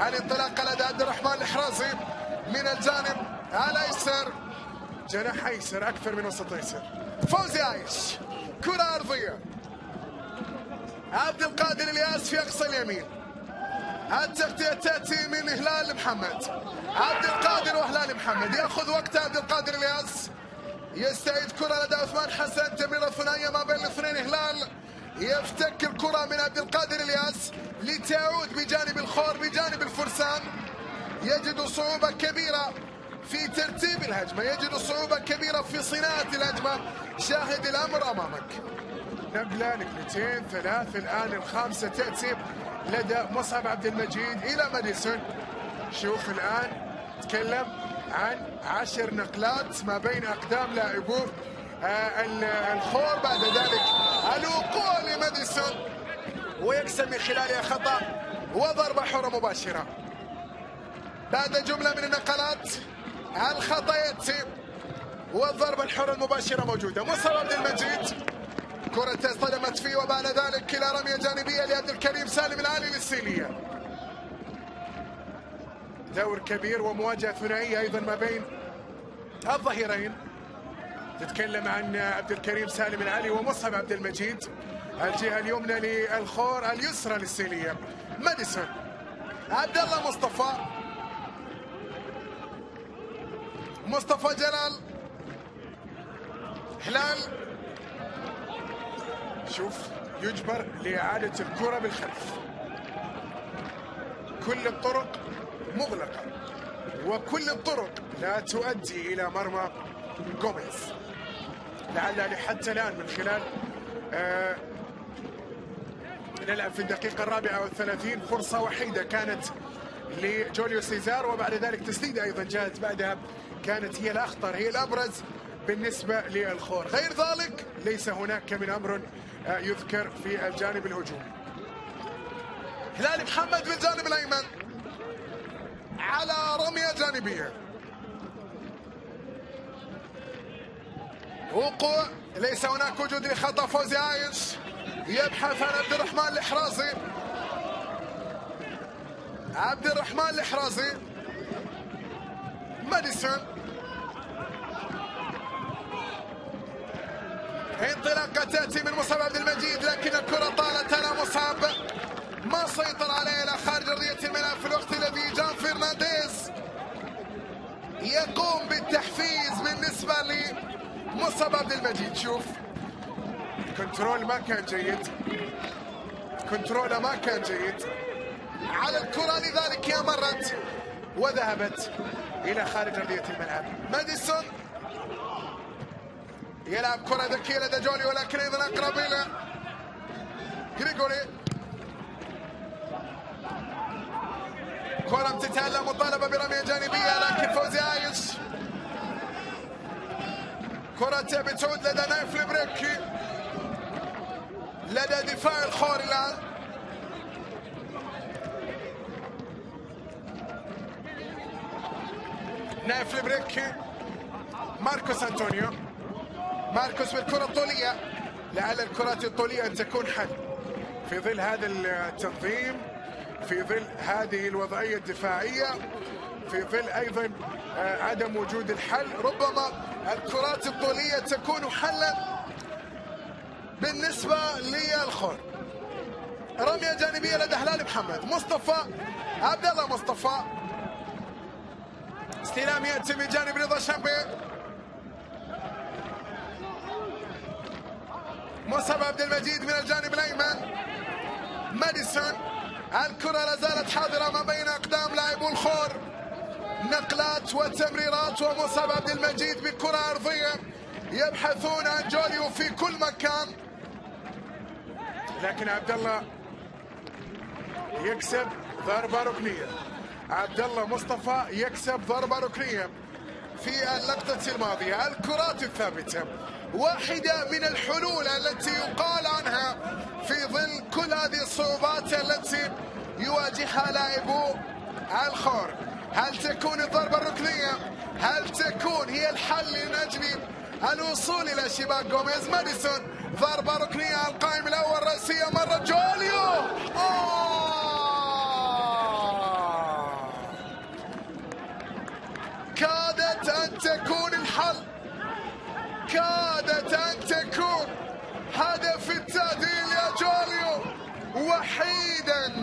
الانطلاقة لدى عبد الرحمن الحرازي من الجانب الايسر، جناح ايسر اكثر من وسط ايسر. فوزي عايش، كرة ارضية، عبد القادر الياس في اقصى اليمين. التغطية تاتي من هلال محمد. عبد القادر وهلال محمد، ياخذ وقت عبد القادر الياس، يستعيد كرة لدى عثمان حسن، تمريرة ثنائية ما بين الاثنين. هلال يفتك الكرة من عبد القادر الياس لتعود بجانب الخور بجانب الفرسان. يجد صعوبة كبيرة في ترتيب الهجمة، يجد صعوبة كبيرة في صناعة الهجمة. شاهد الأمر أمامك. نقلة، نقلتين، ثلاث، الآن الخامسة تأتي لدى مصعب عبد المجيد إلى ماديسون. شوف الآن تكلم عن 10 نقلات ما بين أقدام لاعبو الخور، بعد ذلك الوقوع لماديسون ويكسب من خلالها خطأ وضربة حرة مباشرة. بعد جملة من النقلات الخطأ يأتي والضربة الحرة المباشرة موجودة. مصعب عبد المجيد، كرة اصطدمت فيه وبعد ذلك إلى رمية جانبية لعبد الكريم سالم العالي للسيلية. دور كبير ومواجهة ثنائية أيضا ما بين الظهيرين. تتكلم عن عبد الكريم سالم العالي ومصعب عبد المجيد. الجهة اليمنى للخور، اليسرى للسيلية. ماديسون، عبد الله مصطفى جلال، هلال. شوف يجبر لإعادة الكرة بالخلف. كل الطرق مغلقة وكل الطرق لا تؤدي إلى مرمى غوميز. لعل حتى الآن من خلال نلعب في الدقيقة 34 فرصة وحيدة كانت لجوليو سيزار، وبعد ذلك تسديدة أيضا جاءت بعدها كانت هي الأخطر، هي الأبرز بالنسبة للخور. غير ذلك ليس هناك من أمر يذكر في الجانب الهجومي. هلال محمد بالجانب الأيمن على رمية جانبية. وقوع، ليس هناك وجود لخطأ. فوزي عايش يبحث عن عبد الرحمن الحرازي. عبد الرحمن الحرازي، ماديسون، انطلاقة تأتي من مصعب عبد المجيد لكن الكرة طالت على مصعب، ما سيطر عليه إلى خارج أرضية الملعب في الوقت الذي جان فرنانديز يقوم بالتحفيز بالنسبة لمصعب عبد المجيد. شوف كنترول ما كان جيد، كنتروله ما كان جيد على الكرة، لذلك هي مرت وذهبت إلى خارج أرضية الملعب. ماديسون يلعب كرة ذكية لدى جولي ولكن أيضا أقرب إلى غريغوري. كرة امتثال مطالبة برمية جانبية لكن فوزي عايش. كرة تبي تعود لدى نايف البريكي، لدى دفاع الخور الآن. نايف البريكي، ماركوس أنطونيو. ماركوس بالكرة الطولية، لعل الكرات الطولية أن تكون حل في ظل هذا التنظيم، في ظل هذه الوضعية الدفاعية، في ظل أيضا عدم وجود الحل. ربما الكرات الطولية تكون حلا بالنسبة للخور. رمية جانبية لدى هلال محمد. عبد الله مصطفى، استلام يأتي من جانب رضا شامبي. مصعب عبد المجيد من الجانب الأيمن. ماديسون، الكرة لا زالت حاضرة ما بين أقدام لاعبو الخور، نقلات وتمريرات، ومصعب عبد المجيد بكرة أرضية يبحثون عن جوليو في كل مكان، لكن عبد الله يكسب ضربة ركنية. عبد الله مصطفى يكسب ضربة ركنية في اللقطة الماضية. الكرات الثابتة واحدة من الحلول التي يقال عنها في ظل كل هذه الصعوبات التي يواجهها لاعبو الخور. هل تكون الضربة الركنية؟ هل تكون هي الحل من أجل الوصول إلى شباك جوميز. ماديسون ضربة ركنية على القائم الأول رأسية مرة جوليو. كادت أن تكون الحل، كادت أن تكون هدف التعديل يا جوليو، وحيدا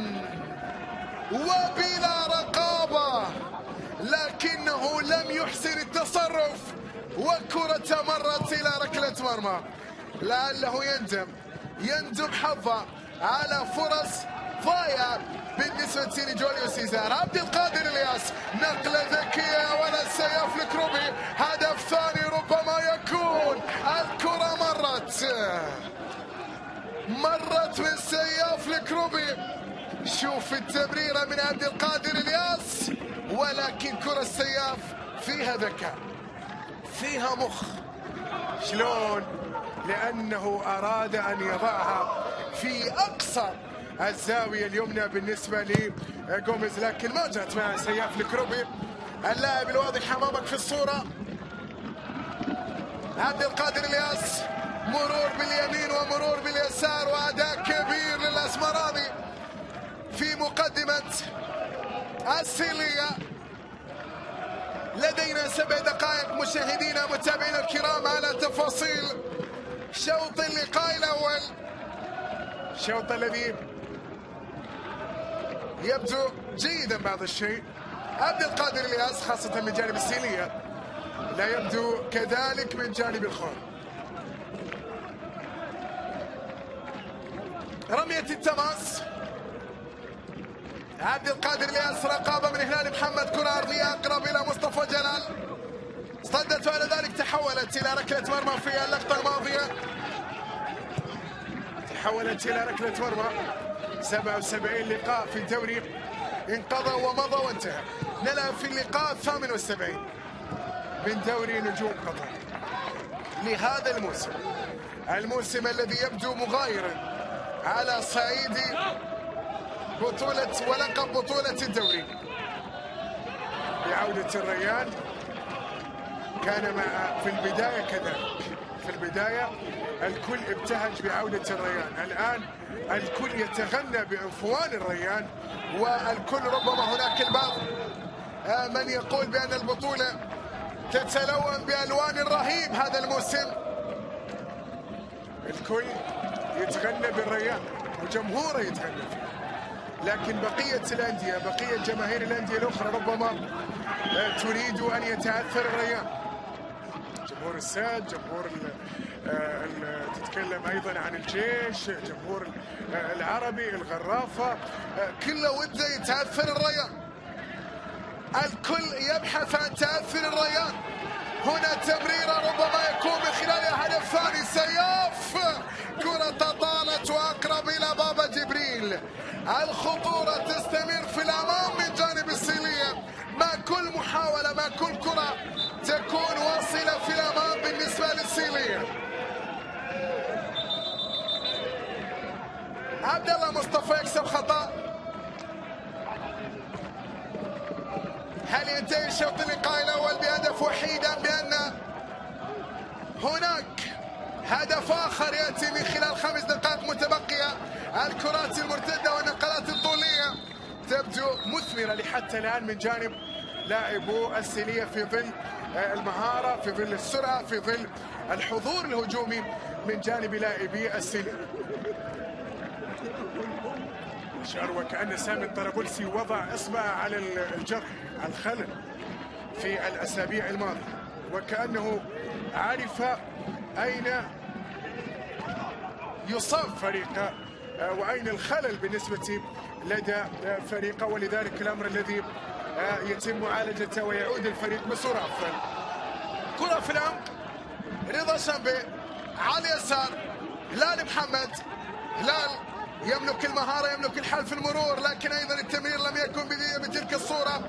وبلا رقابة، لكنه لم يحسن التصرف وكرة مرت إلى ركلة مرمى. لعله يندم حظه على فرص ضايعة بالنسبة لجوليو سيزار. عبد القادر الياس نقلة ذكية ولا السياف الكروبي، هدف ثاني ربما يكون. الكرة مرت من سياف الكروبي. شوف التمريرة من عبد القادر الياس، ولكن كرة السياف فيها ذكاء، فيها مخ. شلون؟ لأنه أراد أن يضعها في أقصى الزاوية اليمنى بالنسبة لجوميز، لكن ما جات مع سياف الكروبي. اللاعب الواضح أمامك في الصورة عبد القادر الياس، مرور باليمين ومرور باليسار، وأداء كبير للأسمراني في مقدمة السيلية. لدينا 7 دقائق مشاهدينا متابعينا الكرام على تفاصيل شوط اللقاء الأول، الشوط الذي يبدو جيدا بعض الشيء. عبد القادر الياس خاصة من جانب السيلية، لا يبدو كذلك من جانب الخون. رمية التماس عبد القادر الياس، رقابة من هلال محمد، كرة أرضية أقرب إلى مصطفى جلال، صدت وعلى ذلك تحولت إلى ركلة مرمى في اللقطة الماضية، تحولت إلى ركلة مرمى. 77 لقاء في الدوري انقضى ومضى وانتهى. نلعب في اللقاء 78 من دوري نجوم قطر لهذا الموسم الذي يبدو مغايرا على صعيد بطولة ولقب بطولة الدوري. بعودة الريان كان في البداية كذلك، في البداية الكل ابتهج بعودة الريان، الآن الكل يتغنى بعنفوان الريان، والكل ربما هناك البعض من يقول بأن البطولة تتلون بألوان الرهيب هذا الموسم. الكل يتغنى بالريان وجمهوره يتغنى فيه، لكن بقية الأندية، بقية جماهير الأندية الأخرى ربما تريد أن يتعثر الريان. جمهور الساد، جمهور تتكلم أيضا عن الجيش، جمهور العربي، الغرافة، كله وده يتعثر الريان، الكل يبحث عن تعثر الريان. هنا تمريرة ربما يكون من خلالها هدف ثاني. سياف، كرة تطالت وأقرب إلى بابا جبريل. الخطورة تستمر في الأمام من جانب السيلية، مع كل محاولة، مع كل كرة تكون واصلة في الأمام بالنسبة للسيلية. عبد الله مصطفى يكسب خطأ. هل ينتهي شوط اللقاء الأول بهدف وحيد أم بأن هناك هدف آخر يأتي من خلال 5 دقائق متبقية؟ الكرات المرتدة والنقلات الطولية تبدو مثمرة لحتى الآن من جانب لاعبو السيلية، في ظل المهارة، في ظل السرعة، في ظل الحضور الهجومي من جانب لاعبي السيلية. شعر وكأن سامي الطرابلسي وضع إصبعه على الجرح، على الخلل في الأسابيع الماضية، وكأنه عرف أين يصاب فريقه وأين الخلل بالنسبة لدى فريقه، ولذلك الأمر الذي يتم معالجته ويعود الفريق بصورة أفضل. كرة في العمق، رضا شامبي على اليسار، هلال محمد. هلال يملك المهارة، يملك الحل في المرور، لكن أيضا التمرير لم يكن بتلك الصورة.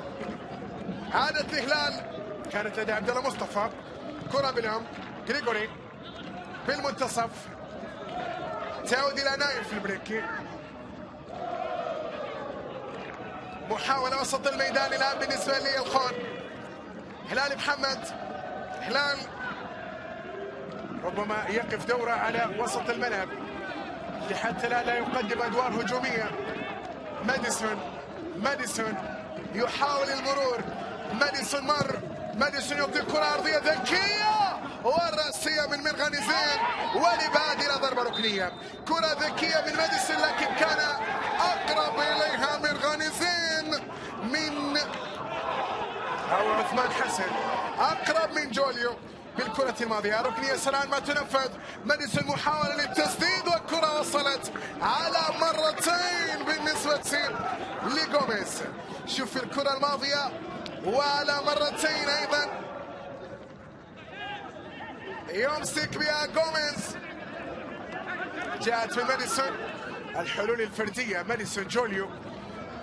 عادت لهلال، كانت لدى عبد الله مصطفى. كرة بالعمق، غريغوري بالمنتصف، تعود إلى نايف البريكي. محاولة وسط الميدان الآن بالنسبة للخون. هلال محمد، هلال ربما يقف دوره على وسط الملعب حتى لا يقدم ادوار هجوميه. ماديسون يحاول المرور. ماديسون يعطي الكره ارضيه ذكيه والراسيه من مرغني زين ولبعد الى ضربه ركنيه. كره ذكيه من ماديسون لكن كان اقرب اليها مرغني زين من او عثمان حسن، اقرب من جوليو بالكرة الماضية. ركنية سرعان ما تنفذ. ماديسون محاولة للتسديد والكرة وصلت على مرتين بالنسبة لغوميز. شوف الكرة الماضية وعلى مرتين ايضا يمسك بها غوميز. جاءت من ماديسون. الحلول الفردية ماديسون جوليو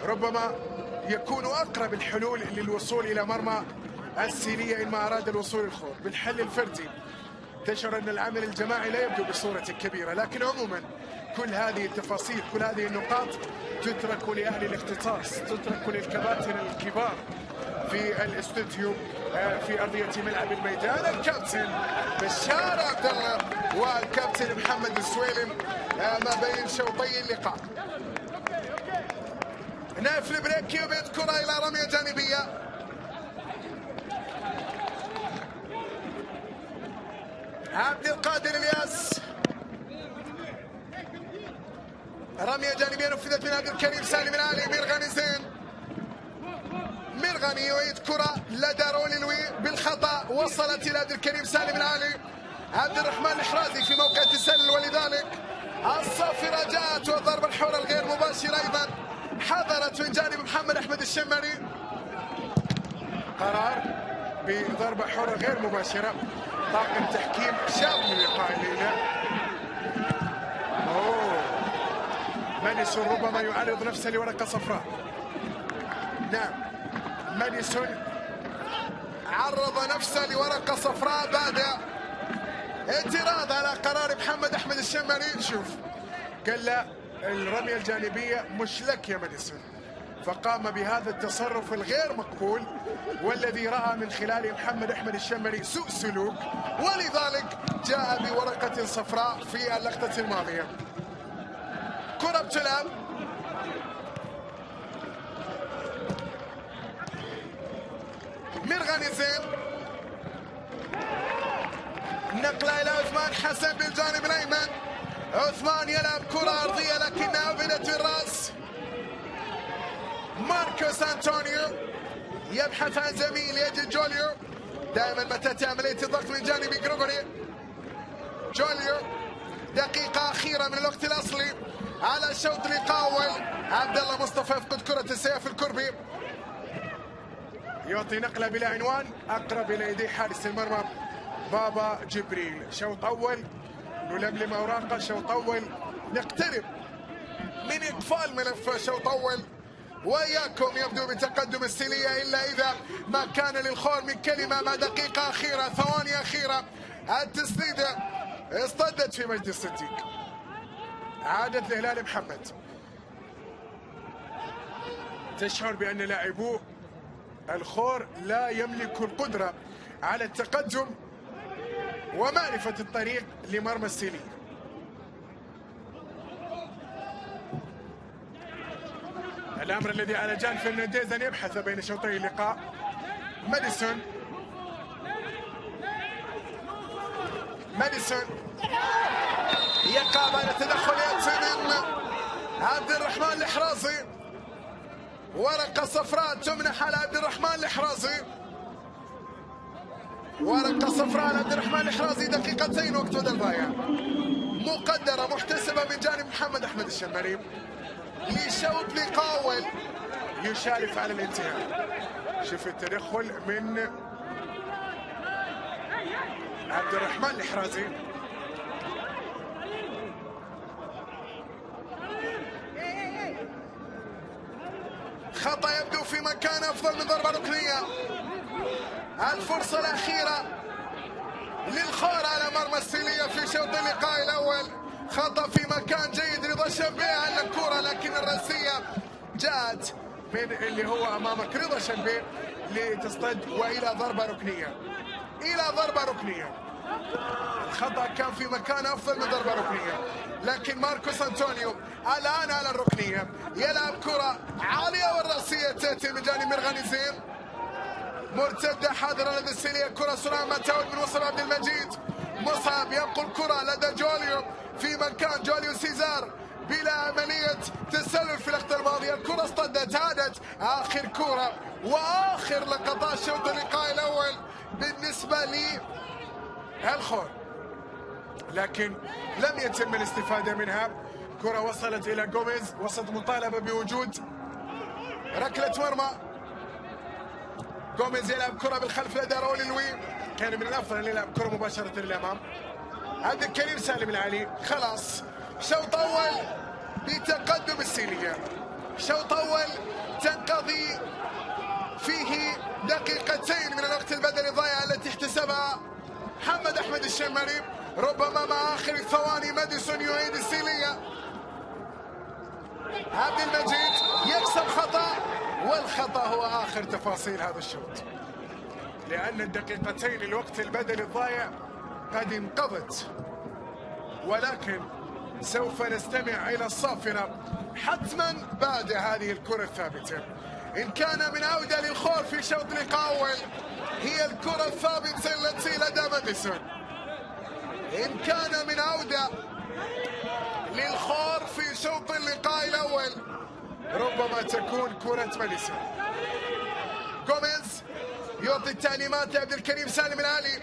ربما يكون اقرب الحلول للوصول الى مرمى السينية إن ما أراد الوصول للخور. بالحل الفردي تشعر أن العمل الجماعي لا يبدو بصورة كبيرة، لكن عموما كل هذه التفاصيل كل هذه النقاط تترك لأهل الاختصاص، تترك للكباتن الكبار في الاستوديو في أرضية ملعب الميدان. الكابتن بشار عبد الله والكابتن محمد السويلم ما بين شوطي اللقاء. نايف البريكي وبيت كرة إلى رمية جانبية. عبد القادر الياس. رمية جانبية نفذت من عبد الكريم سالم العالي. مرغني يعيد كرة لدى رولي لوي بالخطأ وصلت إلى عبد الكريم سالم العالي. عبد الرحمن الحرازي في موقع التسلل ولذلك الصافرة جاءت والضربة الحرة الغير مباشرة أيضا حضرت من جانب محمد أحمد الشمري. قرار بضربة حرة غير مباشرة. طاقم تحكيم شاب من لقاء الليلة. ماديسون ربما يعرض نفسه لورقة صفراء. نعم ماديسون عرض نفسه لورقة صفراء بعد اعتراض على قرار محمد أحمد الشمري. شوف قال لا الرمية الجانبية مش لك يا ماديسون، فقام بهذا التصرف الغير مقبول والذي رأى من خلاله محمد أحمد الشمري سوء سلوك، ولذلك جاء بورقة صفراء في اللقطة الماضية. كرة بتلعب مرغني زين. نقلة إلى عثمان حسن بالجانب الأيمن. عثمان يلعب كرة أرضية لكنها أبعدت بالرأس. ماركوس أنطونيو يبحث عن زميل يجد جوليو. دائما متى تأتي عملية الضغط من جانب غريغوري. جوليو دقيقة أخيرة من الوقت الأصلي على الشوط اللقاء أول. عبد الله مصطفى يفقد كرة السيف الكربي. يعطي نقلة بلا عنوان أقرب إلى يدي حارس المرمى بابا جبريل. شوط أول نلملم أوراقه. شوط أول نقترب من إقفال ملف شوط أول وإياكم يبدو بتقدم السيلية إلا إذا ما كان للخور من كلمة. مع دقيقة أخيرة ثواني أخيرة التسديدة اصطدت في مجد الصديق. عادت لهلال محمد. تشعر بأن لاعبو الخور لا يملك القدرة على التقدم ومعرفة الطريق لمرمى السيلية. الأمر الذي على جان فرنانديز أن يبحث بين شوطي اللقاء. ماديسون يقع بعد تدخل ياتي من عبد الرحمن الحرازي. ورقة صفراء تمنح على عبد الرحمن الحرازي. ورقة صفراء على عبد الرحمن الحرازي. دقيقتين وقت بدل ضايع مقدرة محتسبة من جانب محمد أحمد الشمري لشوط لقاء أول يشارف على الانتهاء. شوف التدخل من عبد الرحمن الحرازي. خطأ يبدو في مكان أفضل من ضربة ركنية. الفرصة الأخيرة للخور على مرمى السيلية في شوط اللقاء الأول. خطأ في مكان جيد رضا شنبيه على الكرة لكن الرأسية جاءت من اللي هو أمامك رضا شنبيه لتصطد وإلى ضربة ركنية. الخطأ كان في مكان أفضل من ضربة ركنية، لكن ماركوس أنطونيو الآن على الركنية يلعب كرة عالية والرأسية تأتي من جانب مرغني زين. مرتدة حاضرة لدى السيلية، كرة سرعة ما تعود من وسط عبد المجيد. مصعب ينقل كرة لدى جوليو في مكان جوليو سيزار بلا عملية تسلل في اللقطة الماضية. الكرة اصطدت، عادت آخر كرة وآخر لقطات شوط اللقاء الأول بالنسبة للخور، لكن لم يتم الاستفادة منها. كرة وصلت إلى غوميز وسط مطالبة بوجود ركلة مرمى. غوميز يلعب كرة بالخلف لدى راولي لوي، كان من الأفضل أن يلعب كرة مباشرة للأمام. عبد الكريم سالم العلي. خلاص شوط أول بتقدم السيلية، شوط أول تنقضي فيه دقيقتين من الوقت البدني الضائع التي احتسبها محمد أحمد الشمري. ربما مع آخر الثواني ماديسون يعيد السيلية. عبد المجيد يكسب خطأ، والخطأ هو آخر تفاصيل هذا الشوط، لأن الدقيقتين الوقت البدني الضائع قد انقضت، ولكن سوف نستمع إلى الصافرة حتما بعد هذه الكرة الثابتة. إن كان من عودة للخور في شوط لقاء أول، هي الكرة الثابتة التي لدى ماديسون. إن كان من عودة للخور في شوط اللقاء الأول، ربما تكون كرة ماديسون. غوميز يعطي التعليمات لعبد الكريم سالم العلي،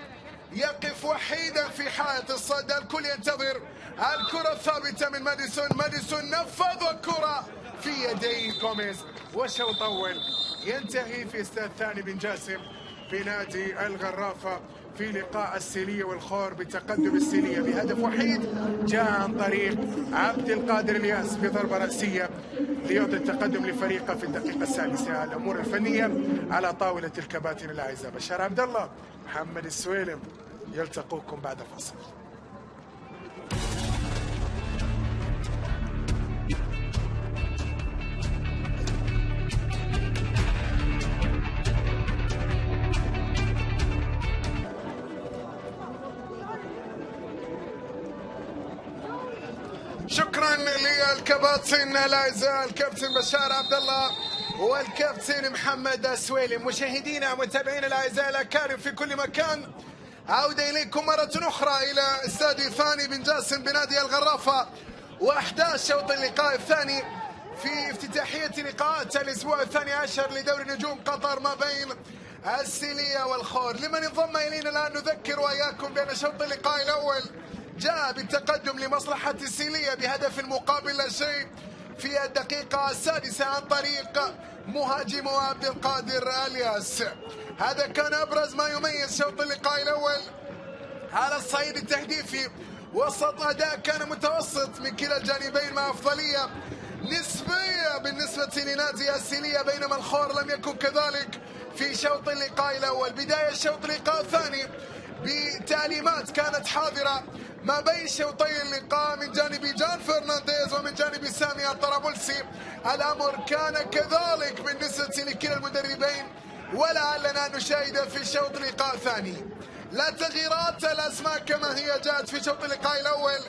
يقف وحيدا في حائط الصد، الكل ينتظر الكرة الثابتة من ماديسون. ماديسون نفذ الكرة في يدي غوميز، وشوط أول ينتهي في استاد ثاني بن جاسم في نادي الغرافة في لقاء السيلية والخور بتقدم السيلية بهدف وحيد جاء عن طريق عبد القادر الياس بضربة رأسية ليعطي التقدم لفريقه في الدقيقة السادسة. الأمور الفنية على طاولة الكباتن الأعزاء بشار عبد الله، محمد السويلم، يلتقوكم بعد فاصل. شكرا للكباتن الاعزاء الكابتن بشار عبد الله والكابتن محمد السويلم. مشاهدينا ومتابعينا الاعزاء الاكارم في كل مكان، عودة اليكم مرة اخرى الى استاد ثاني بن جاسم بنادي الغرافة، واحداث شوط اللقاء الثاني في افتتاحية لقاءات الاسبوع الثاني عشر لدوري نجوم قطر ما بين السيلية والخور. لمن انضم الينا الان نذكر واياكم بان شوط اللقاء الاول جاء بالتقدم لمصلحة السيلية بهدف مقابل لا شيء في الدقيقة السادسة عن طريق مهاجمه عبد القادر الياس. هذا كان أبرز ما يميز شوط اللقاء الأول على الصعيد التهديفي، وسط أداء كان متوسط من كلا الجانبين مع أفضلية نسبية بالنسبة لنادي السيلية، بينما الخور لم يكن كذلك في شوط اللقاء الأول. بداية شوط اللقاء الثاني بتعليمات كانت حاضرة ما بين شوطي اللقاء من جانب جان فرنانديز ومن جانب سامي الطرابلسي. الأمر كان كذلك بالنسبة لكلا المدربين، ولعلنا نشاهد في شوط اللقاء الثاني لا تغييرات. الأسماء كما هي جاءت في شوط اللقاء الأول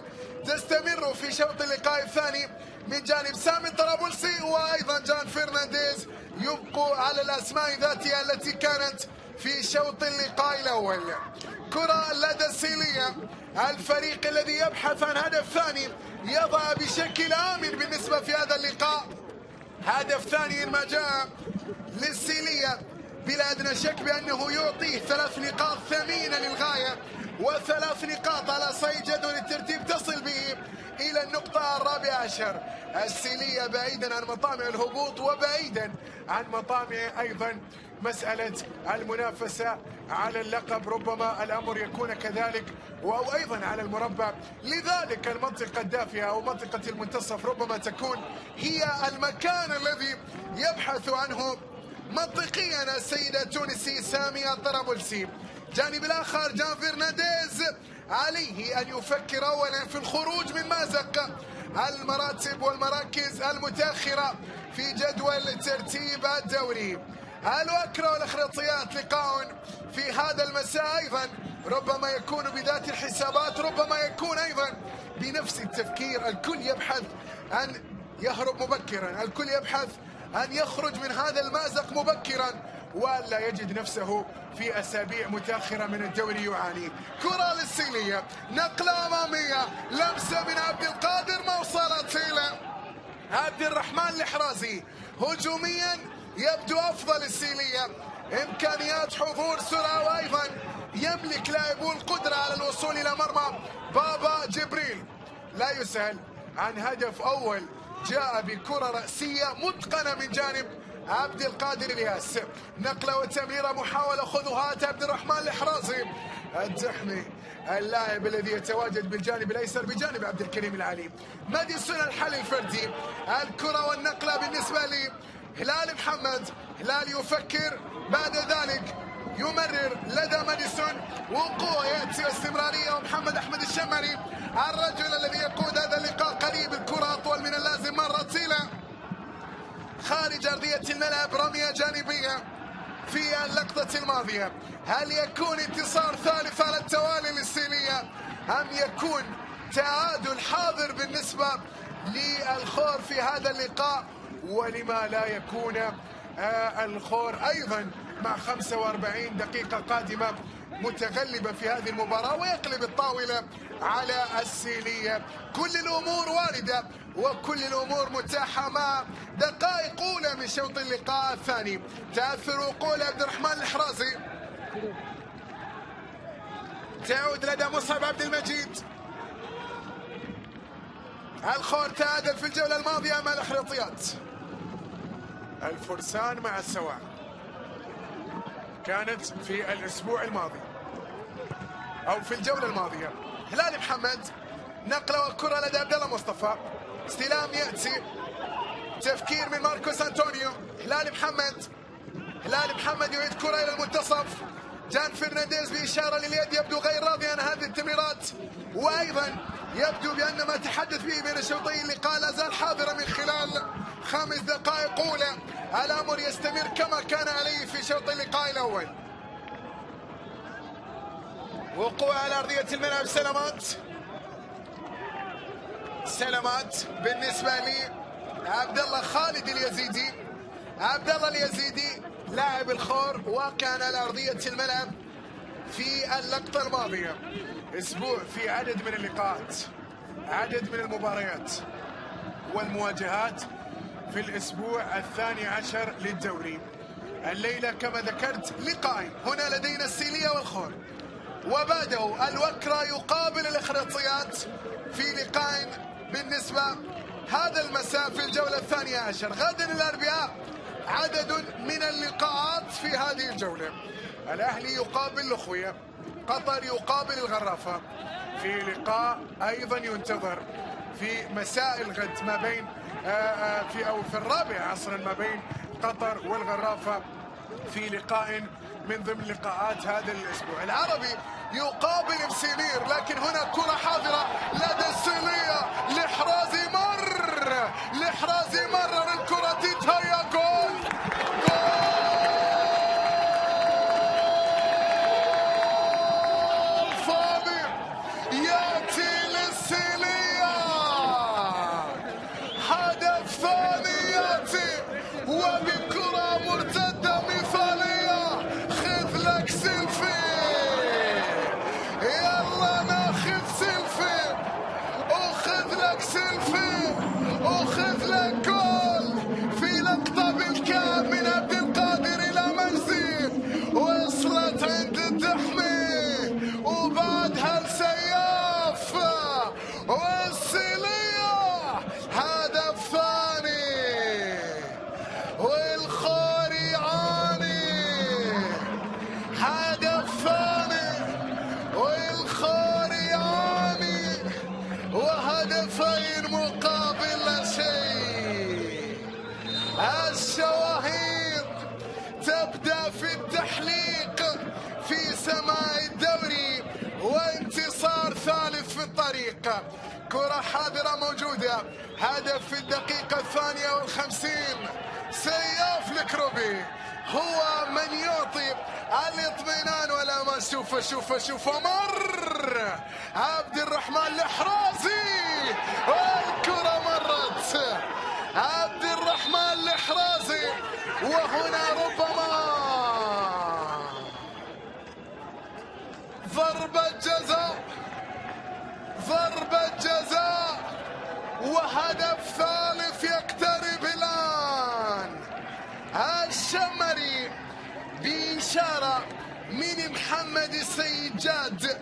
تستمر في شوط اللقاء الثاني من جانب سامي الطرابلسي وأيضا جان فرنانديز، يبقوا على الأسماء ذاتها التي كانت في شوط اللقاء الأول. كرة لدى السيلية، الفريق الذي يبحث عن هدف ثاني يضع بشكل آمن بالنسبة في هذا اللقاء هدف ثاني ما جاء للسيلية بلا أدنى شك بأنه يعطيه 3 نقاط ثمينة للغاية، و3 نقاط على صعيد جدول الترتيب تصل به إلى النقطة 14. السيلية بعيدا عن مطامع الهبوط وبعيدا عن مطامع أيضا مسألة المنافسة على اللقب، ربما الأمر يكون كذلك، أو أيضا على المربع. لذلك المنطقة الدافئة أو منطقة المنتصف ربما تكون هي المكان الذي يبحث عنه منطقيا السيد التونسي سامي الطرابلسي. جانب الآخر جان فرنانديز عليه أن يفكر أولا في الخروج من مأزق المراتب والمراكز المتأخرة في جدول ترتيب الدوري. الوكرة والأخلاطيات لقاء في هذا المساء أيضا ربما يكون بذات الحسابات، ربما يكون أيضا بنفس التفكير. الكل يبحث أن يهرب مبكرا، الكل يبحث أن يخرج من هذا المأزق مبكرا ولا يجد نفسه في أسابيع متأخرة من الدوري يعاني. كرة للسيلية، نقلة أمامية، لمسة من عبد القادر ما وصلت إلى عبد الرحمن الحرازي. هجوميا يبدو أفضل السيلية، إمكانيات حضور سرعة، وأيضا يملك لاعبو القدرة على الوصول إلى مرمى بابا جبريل. لا يسأل عن هدف أول جاء بكرة رأسية متقنة من جانب عبد القادر الياس. نقلة وتمريرة، محاولة خذوهات عبد الرحمن الحرازي. الدحمي اللاعب الذي يتواجد بالجانب الايسر بجانب عبد الكريم العلي. ماديسون الحل الفردي. الكرة والنقلة بالنسبة لهلال محمد. هلال يفكر، بعد ذلك يمرر لدى ماديسون، وقوة يأتي واستمرارية، ومحمد أحمد الشمري الرجل الذي يقود هذا اللقاء قريب. الكرة أطول من اللازم، مرت إلى خارج أرضية الملعب، رمية جانبية في اللقطة الماضية. هل يكون انتصار ثالث على التوالي للسيلية أم يكون تعادل حاضر بالنسبة للخور في هذا اللقاء؟ ولما لا يكون الخور أيضا مع 45 دقيقة قادمة متغلبة في هذه المباراة ويقلب الطاولة على السيلية. كل الأمور واردة وكل الأمور متاحة مع دقائق أولى من شوط اللقاء الثاني. تأثر وقول عبد الرحمن الحرازي، تعود لدى مصعب عبد المجيد. الخور تعادل في الجولة الماضية مع الأخريطيات. الفرسان مع السواع كانت في الأسبوع الماضي أو في الجولة الماضية. هلال محمد، نقلة والكرة لدى عبد الله مصطفى. استلام يأتي، تفكير من ماركوس أنطونيو. هلال محمد يعيد كرة إلى المنتصف. جان فرنانديز بإشارة لليد، يبدو غير راضي عن هذه التمريرات، وأيضا يبدو بأن ما تحدث به بين شوطي اللقاء لا زال حاضرا من خلال 5 دقائق أولى. الأمر يستمر كما كان عليه في شوط اللقاء الأول. وقوع على أرضية الملعب. سلامات بالنسبة لي عبد الله خالد اليزيدي. عبد الله اليزيدي لاعب الخور وكان على أرضية الملعب في اللقطة الماضية. أسبوع في عدد من اللقاءات، عدد من المباريات والمواجهات في الأسبوع 12 للدوري. الليلة كما ذكرت لقاءين، هنا لدينا السيلية والخور، وبعده الوكرة يقابل الإخريطيات في لقاء بالنسبة هذا المساء في الجولة 12. غدا الأربعاء عدد من اللقاءات في هذه الجولة. الأهلي يقابل الأخوية، قطر يقابل الغرافة، في لقاء أيضا ينتظر في مساء الغد ما بين في الرابع عصرا ما بين قطر والغرافة في لقاء من ضمن لقاءات هذا الأسبوع. العربي يقابل بسينير، لكن هنا كرة حاضرة لدى السيلية. لحرازي مرر الكرة تتهيأ، جول فاضي يأتي للسيلية. هدف ثاني يأتي وبكرة مرتدة مثالية. خذ لك سيلفي، يلا ناخذ سيلفي، وخذ لك سيلفي، وخذ لك جول في لقطة بالكاد من عبد القادر إلى مجدي، وصلت عند الدحمي وبعدها السياف، والسيلية هدف ثاني والخور يعاني. هدف ثاني والخور يعاني، وهدفين مقابل لا شيء. الشواهد تبدأ في التحليق في سماء الدوري، وانتصار ثالث في الطريق. كرة حاضرة موجودة، هدف في الدقيقة 52. سياف الكروبي هو من يعطي الاطمئنان ولا ما شوف مر عبد الرحمن الحرازي والكرة مرت عبد الرحمن الحرازي، وهنا ربما ضربة جزاء وهدف ثالث يقترب الآن. الشمري بإشارة من محمد السيد جاد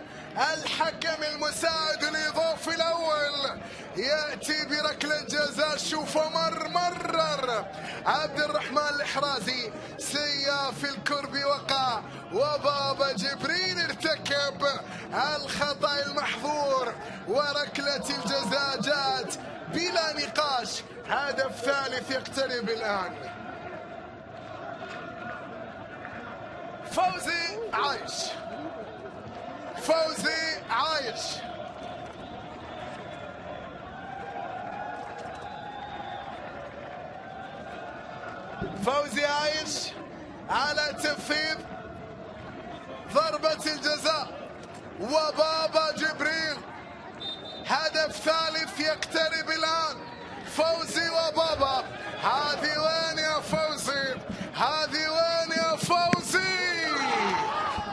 الحكم المساعد الإضافي الأول يأتي بركلة جزاء. شوف مرر عبد الرحمن الحرازي، سياف الكرب وقع وبابا جبريل ارتكب الخطأ المحظور، وركلة الجزاء جات بلا نقاش. هدف ثالث يقترب الآن. فوزي عايش فوزي عايش على تنفيذ ضربة الجزاء، وبابا جبريل هدف ثالث يقترب الآن. فوزي وبابا، هذه وين يا فوزي؟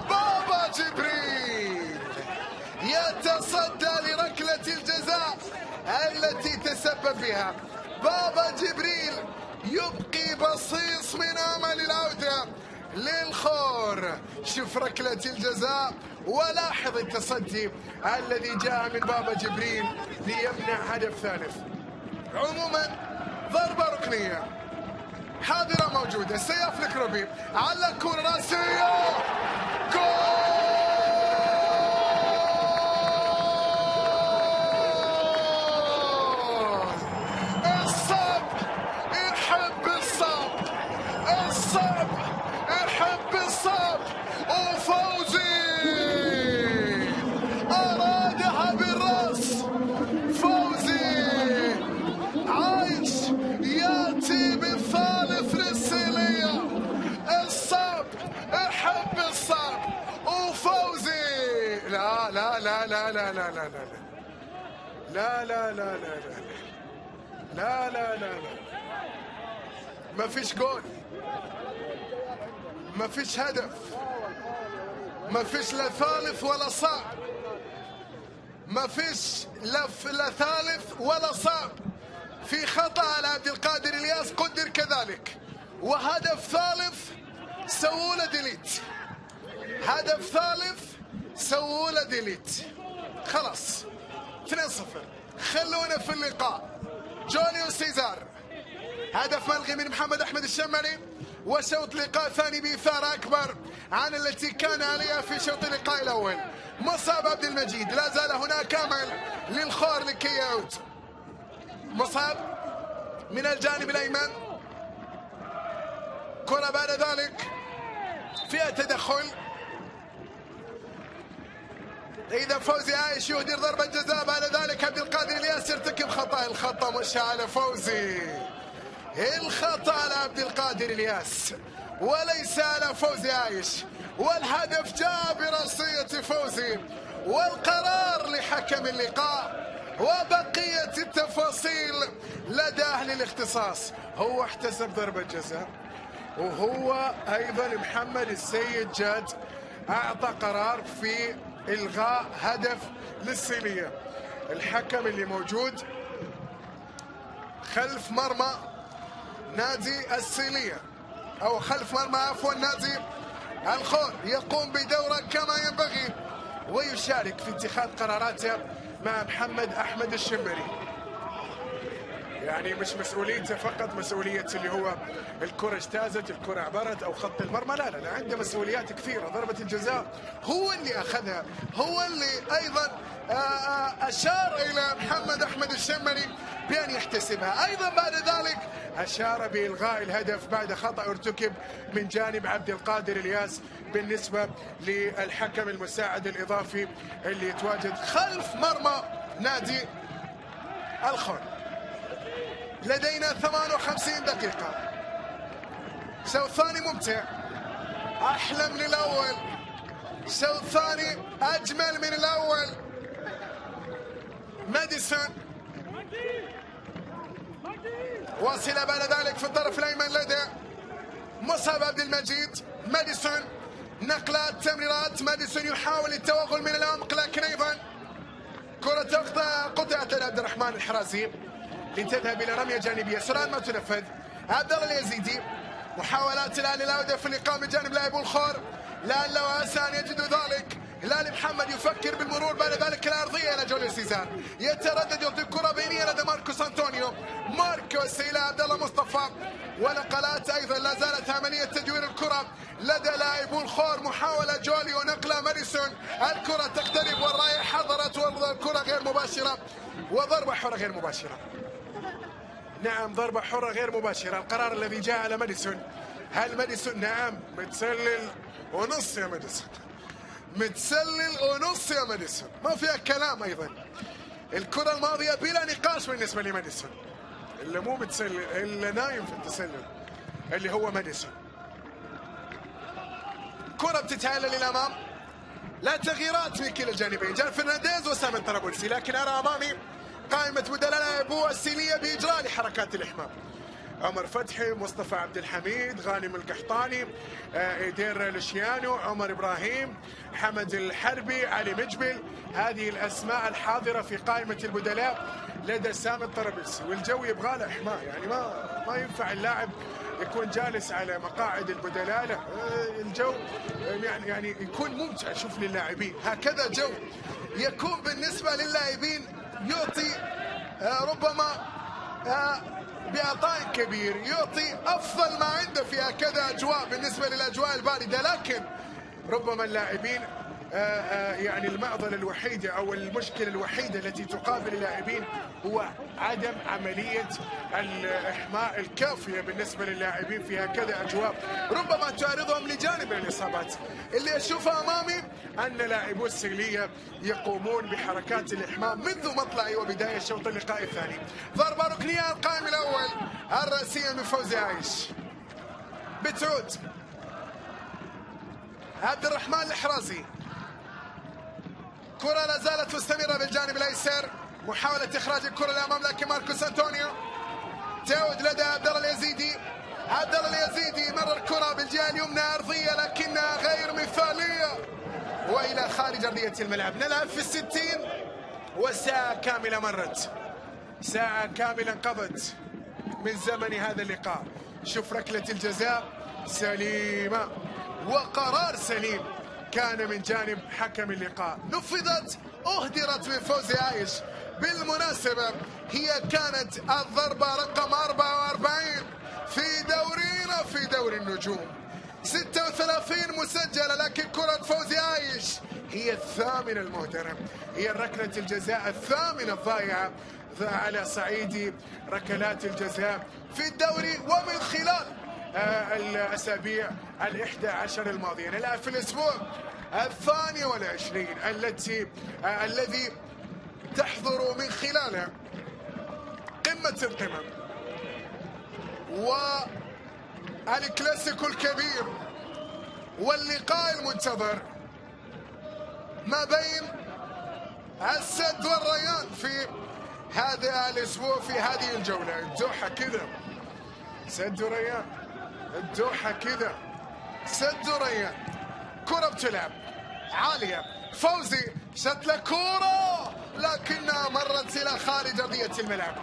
بابا جبريل يتصدى لركلة الجزاء التي تسبب بها. بابا جبريل يبقي بصيص من امل العودة للخور. شوف ركلة الجزاء ولاحظ التصدي الذي جاء من بابا جبريل ليمنع هدف ثالث. عموما ضربة ركنية حاضرة موجودة. سياف الكربي على كرة راسية، جول! الصعب يحب الصعب، وفوزي أرادها بالراس. فوزي عايش ياتي بالثالث للسيلية. الصعب يحب الصعب، وفوزي لا لا لا لا لا لا لا لا لا لا لا لا لا لا لا، ما فيش جول، ما فيش هدف، ما فيش لا ثالث ولا صعب، ما فيش لا ثالث ولا صعب. في خطأ على عبد القادر الياس قدر كذلك، وهدف ثالث سووا له ديليت. هدف ثالث سووا له ديليت. خلاص 2-0. خلونا في اللقاء. جوليو سيزار هدف ملغي من محمد أحمد الشمري، وشوط لقاء ثاني بإثارة أكبر عن التي كان عليها في شوط اللقاء الأول. مصعب عبد المجيد لا زال هناك أمل للخور لكي يعود. مصعب من الجانب الأيمن، كرة بعد ذلك فيها تدخل. إذا فوزي عايش يهدر ضربة جزاء، بعد ذلك عبد القادر الياس يرتكب خطأ. الخطأ مش على فوزي، الخطأ على عبد القادر الياس وليس على فوزي عايش، والهدف جاء براسية فوزي، والقرار لحكم اللقاء، وبقية التفاصيل لدى أهل الاختصاص. هو احتسب ضربة جزاء، وهو أيضا محمد السيد جاد أعطى قرار في إلغاء هدف للسيلية. الحكم اللي موجود خلف مرمى نادي السيلية، أو خلف مرمى عفوا نادي الخور، يقوم بدوره كما ينبغي ويشارك في اتخاذ قراراته مع محمد أحمد الشمري. يعني مش مسؤوليته فقط مسؤولية اللي هو الكرة اجتازت، الكرة عبرت أو خط المرمى، لا لا لا، عنده مسؤوليات كثيرة. ضربة الجزاء هو اللي أخذها، هو اللي أيضا أشار إلى محمد أحمد الشمري بأن يحتسبها. أيضا بعد ذلك أشار بإلغاء الهدف بعد خطأ ارتكب من جانب عبد القادر الياس بالنسبة للحكم المساعد الإضافي اللي يتواجد خلف مرمى نادي الخور. لدينا 58 دقيقة. شوط ثاني ممتع، أحلى من الأول، الشوط الثاني أجمل من الأول. ماديسون واصلة بعد ذلك في الطرف الأيمن لدى مصعب عبد المجيد. ماديسون نقلات تمريرات، ماديسون يحاول التوغل من العمق لكن أيضا كرة قطعت عبد الرحمن الحرازي لتذهب إلى رمية جانبية سرعان ما تنفذ. عبد الله اليزيدي محاولات الآن للعودة في اللقاء من جانب لاعب الخور، لعل وعسى أن يجدوا ذلك. هلال محمد يفكر بالمرور بعد ذلك الأرضية إلى جوليو سيزار، يتردد يعطي الكرة بينية لدى ماركوس أنطونيو، ماركوس إلى عبد الله مصطفى، ونقلات أيضا لا زالت عملية تدوير الكرة لدى لاعبو الخور. محاولة جوليو نقلة ماديسون، الكرة تقترب والراية حضرت والكرة غير مباشرة وضربة حرة غير مباشرة. نعم ضربة حرة غير مباشرة، القرار الذي جاء على ماديسون. هل ماديسون؟ نعم متسلل ونص يا ماديسون، متسلل ونص يا ماديسون، ما فيها كلام. ايضا الكرة الماضية بلا نقاش بالنسبة لماديسون، اللي مو متسلل اللي نايم في التسلل اللي هو ماديسون. كرة بتتهالل للامام، لا تغييرات من كلا الجانبين، جان فرنانديز وسامن طرابلسي، لكن ارى امامي قائمة بدلاء لاعبو السيلية بإجراء لحركات الإحماء. عمر فتحي، مصطفى عبد الحميد، غانم القحطاني، إيدير لشيانو، عمر إبراهيم، حمد الحربي، علي مجبل، هذه الأسماء الحاضرة في قائمة البدلاء لدى سامي الطرابلسي. والجو يبغى له إحماء، يعني ما ينفع اللاعب يكون جالس على مقاعد البدلاء، لا الجو يعني يكون ممتع. شوف للاعبين هكذا جو يكون بالنسبة للاعبين، يعطي ربما بعطاء كبير، يعطي أفضل ما عنده في هكذا أجواء بالنسبة للأجواء الباردة. لكن ربما اللاعبين يعني المعضلة الوحيدة أو المشكلة الوحيدة التي تقابل اللاعبين هو عدم عملية الإحماء الكافية بالنسبة للاعبين في هكذا أجواء ربما تعرضهم لجانب الإصابات. اللي أشوفه أمامي أن لاعبو السيلية يقومون بحركات الإحماء منذ مطلع وبداية شوط اللقاء الثاني. ضربة ركنية القائم الأول الرأسية من فوزي عايش، بتعود عبد الرحمن الحرازي. كرة لا زالت مستمرة بالجانب الأيسر، محاولة إخراج الكرة للأمام لكن ماركوس أنطونيو، تعود لدى عبد الله اليزيدي. عبد الله اليزيدي مرر الكرة بالجهة اليمنى أرضية لكنها غير مثالية وإلى خارج أرضية الملعب. نلعب في 60 وساعة كاملة مرت، ساعة كاملة انقضت من زمن هذا اللقاء. شوف ركلة الجزاء سليمة وقرار سليم كان من جانب حكم اللقاء، نفذت أهدرت من فوزي عايش. بالمناسبة هي كانت الضربة رقم 44 في دورينا في دوري النجوم، 36 مسجلة، لكن كرة فوزي عايش هي الثامنة المهدرة، هي ركلة الجزاء الثامنة الضائعة على صعيد ركلات الجزاء في الدوري ومن خلال الأسابيع 11 الماضية. نلعب في الأسبوع 22 الذي تحضر من خلاله قمة القمم والكلاسيكو الكبير واللقاء المنتظر ما بين السد والريان في هذا الأسبوع في هذه الجولة. الدوحة كذا سد وريان، الدوحة كذا سد وريان. كرة بتلعب عالية، فوزي شتلة كرة لكنها مرت إلى خارج أرضية الملعب،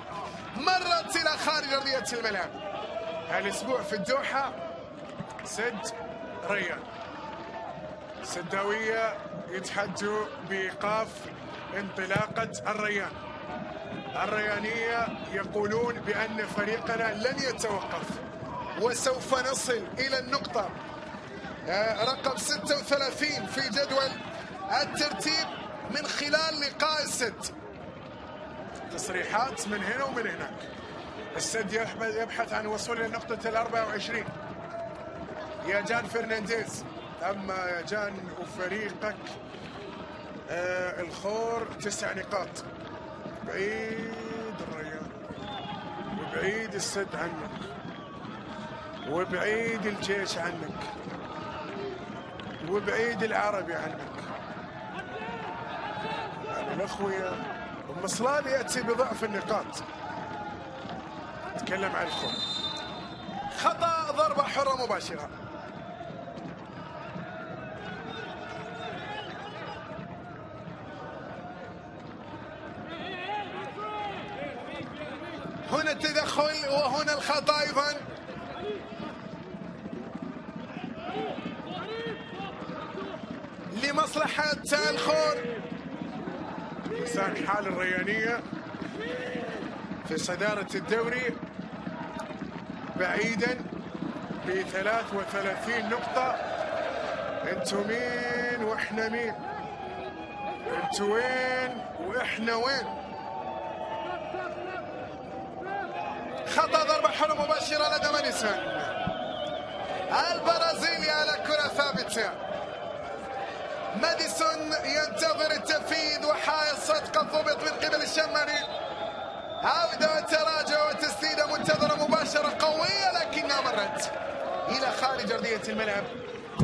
مرت إلى خارج أرضية الملعب. الأسبوع في الدوحة سد ريان، سداوية يتحدوا بإيقاف انطلاقة الريان. الريانية يقولون بأن فريقنا لن يتوقف وسوف نصل إلى النقطة رقم 36 في جدول الترتيب من خلال لقاء السد. تصريحات من هنا ومن هناك، السد يبحث عن الوصول إلى نقطة 24 يا جان فرنانديز. أما يا جان وفريقك الخور 9 نقاط، بعيد الريان وبعيد السد عنك وبعيد الجيش عنك. وبعيد العربي عنك. يعني الاخويا ام صلال ياتي بضعف النقاط. تكلم عن الخوف. خطا، ضربه حره مباشره. هنا التدخل وهنا الخطا ايضا. لمصلحة الخور. لسان حال الريانية في صدارة الدوري بعيدا ب 33 نقطة. انتوا مين واحنا مين؟ انتوا وين واحنا وين؟ خطأ، ضربة حرة مباشرة لدى ماديسون البرازيلي على كرة ثابتة. ماديسون ينتظر التنفيذ وحائط صد قد ضبط من قبل الشمالي. عودة وتراجع وتسديدة منتظرة مباشرة قوية لكنها مرت إلى خارج أرضية الملعب.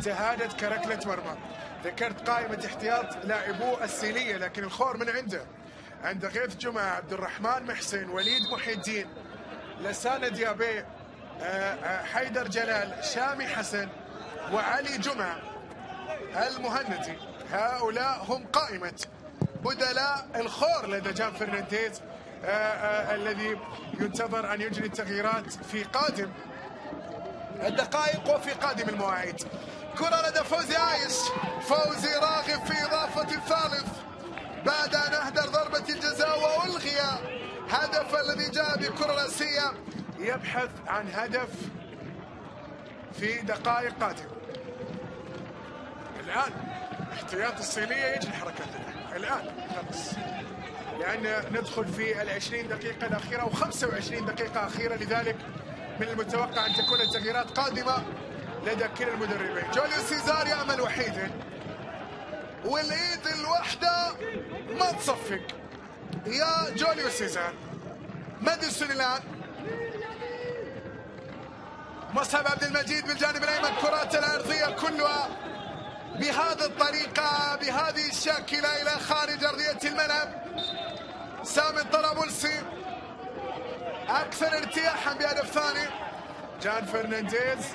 تهادت كركلة مرمى. ذكرت قائمة احتياط لاعبو السيلية، لكن الخور من عنده غيث جمعة، عبد الرحمن محسن، وليد محي الدين، لسانة ديابي، حيدر جلال، شامي حسن، وعلي جمعة المهندي. هؤلاء هم قائمة بدلاء الخور لدى جان فرنانديز الذي ينتظر أن يجري التغييرات في قادم الدقائق وفي قادم المواعيد. كرة لدى فوزي عايش. فوزي راغب في إضافة الثالث بعد أن أهدر ضربة الجزاء وألغي هدف الذي جاء بكرة رأسية. يبحث عن هدف في دقائق قادمة. الآن احتياط الصينية يجري حركات الآن خلاص، لأن ندخل في 20 دقيقة الأخيرة و25 دقيقة أخيرة، لذلك من المتوقع أن تكون التغييرات قادمة لدى كلا المدربين. جوليو سيزار يعمل وحيدا، والإيد الوحدة ما تصفق يا جوليو سيزار. ماديسون الآن، مصعب عبد المجيد بالجانب الأيمن. كرات العرضية كلها بهذه الطريقة بهذه الشاكلة إلى خارج أرضية الملعب. سامي الطرابلسي أكثر ارتياحا بهدف ثاني. جان فرنانديز،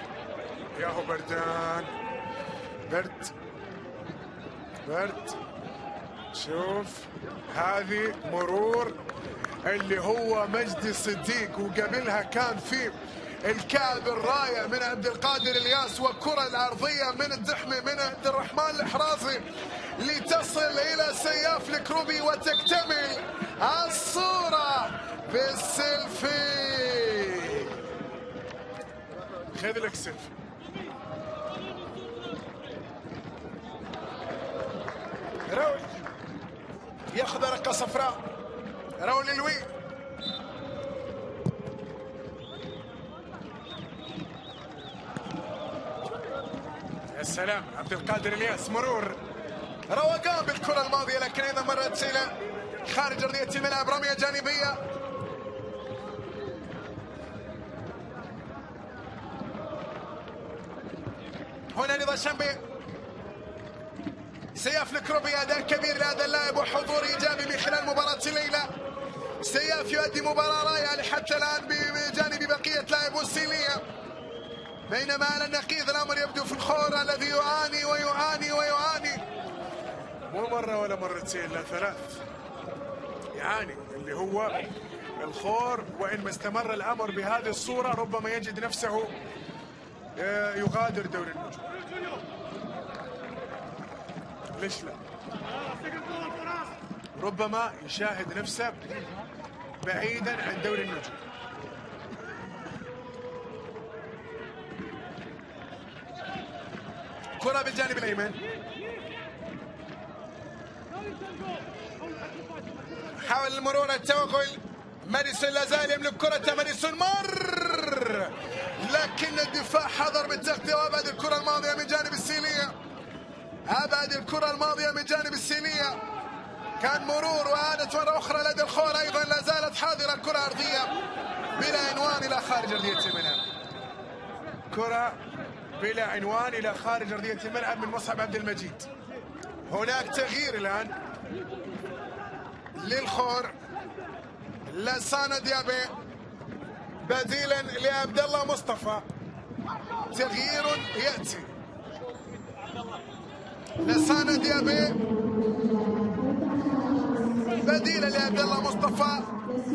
ياهو بردان، برد. شوف هذه مرور اللي هو مجدي الصديق، وقبلها كان في الكعب الراية من عبد القادر الياس، والكرة العرضية من الدحمي من عبد الرحمن الحرازي لتصل إلى سياف الكروبي وتكتمل الصورة بالسيلفي. خذ لك سيلفي. راول ياخذ رقة صفراء. راول الوي يا سلام. عبد القادر الياس مرور روقان بالكرة الماضية، لكن ايضا مرت الى خارج ارضية الملعب. رمية جانبية. هنا رضا شنبي. سياف الكروبي اداء كبير لهذا اللاعب وحضور ايجابي من خلال مباراة الليلة. سياف يؤدي مباراة رائعة حتى الان بجانب بقية لاعبو السيلية، بينما على النقيض الامر يبدو في الخور الذي يعاني ويعاني ويعاني. مو مرة ولا مرتين، لا ثلاث يعاني اللي هو الخور. وإن ما استمر الأمر بهذه الصورة ربما يجد نفسه يغادر دوري النجوم. ليش لا؟ ربما يشاهد نفسه بعيدا عن دوري النجوم. كرة بالجانب الأيمن. حاول المرور التوغل. ماديسون لا زال يملك كرة. ماديسون مر، لكن الدفاع حضر بالتغطية وأبعد الكرة الماضية من جانب السيلية. أبعد الكرة الماضية من جانب السيلية. كان مرور وعادت مرة أخرى لدى الخور أيضا. لا زالت حاضرة الكرة أرضية بلا عنوان إلى خارج أرضية الملعب. كرة بلا عنوان إلى خارج أرضية الملعب من مصعب عبد المجيد. هناك تغيير الآن للخور، لسانا ديابي بديلا لعبد الله مصطفى. تغيير يأتي، لسانا ديابي بديلا لعبد الله مصطفى.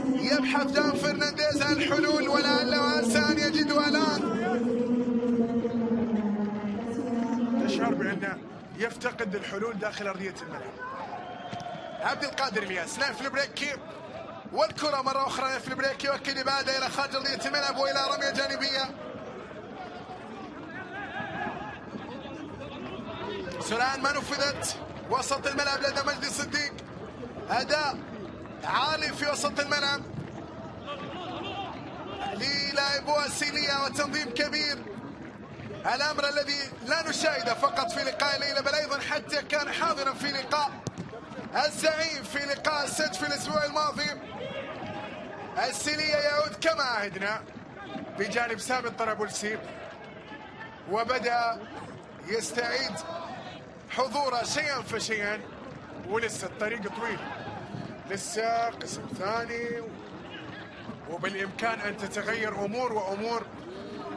يبحث جان فرنانديز عن الحلول ولعل وعسى ان يجدها الان. تشعر بأنه يفتقد الحلول داخل أرضية الملعب. عبد القادر الياس لا في البريكي، والكرة مرة أخرى في البريكي يؤكد إبعادها إلى خارج أرضية الملعب وإلى رمية جانبية. سرعان ما نفذت وسط الملعب لدى مجدي صديق. أداء عالي في وسط الملعب للاعبو السيلية وتنظيم كبير. الأمر الذي لا نشاهده فقط في لقاء الليلة بل أيضا حتى كان حاضرا في لقاء الزعيم في لقاء السد في الأسبوع الماضي. السيلية يعود كما عهدنا بجانب ثابت طرابلسي، وبدأ يستعيد حضوره شيئا فشيئا، ولسه الطريق طويل، لسه قسم ثاني وبالإمكان أن تتغير أمور وأمور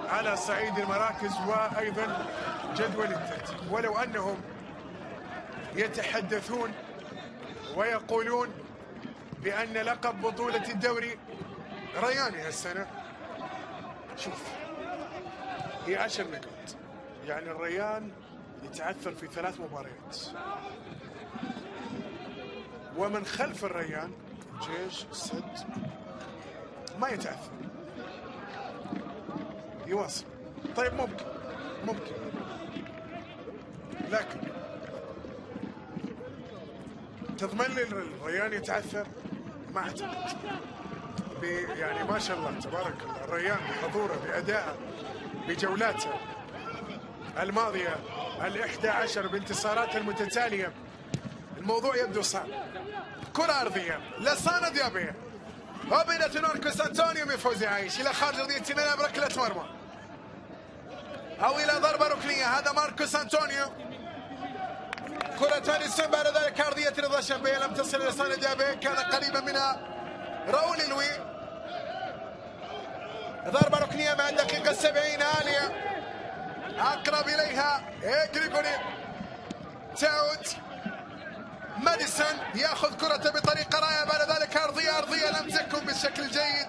على صعيد المراكز وأيضا جدول الترتيب. ولو أنهم يتحدثون ويقولون بأن لقب بطولة الدوري رياني هالسنة، شوف هي 10 نقاط، يعني الريان يتعثر في 3 مباريات، ومن خلف الريان الجيش السد ما يتعثر، يواصل. طيب ممكن لكن تضمن لي الريان يتعثر؟ ما اعتقد. يعني ما شاء الله تبارك الله الريان بحضوره بأدائه بجولاته الماضية 11 بانتصاراته المتتالية، الموضوع يبدو صعب. كرة أرضية لسانا ديابي وبدأت ماركوس أنطونيو من فوزي عايش إلى خارج أرضية الملعب، ركلة مرمى أو إلى ضربة ركنية. هذا ماركوس أنطونيو. كرة تونسون بعد ذلك أرضية رضا شبيه لم تصل إلى لسانا ديابي، كان قريبا منها راؤول لوي. ضربة ركنية مع الدقيقة 70 عالية، أقرب إليها غريغوري. تعود ماديسون ياخذ كرته بطريقه رائعه، بعد ذلك ارضيه لم تكن بالشكل الجيد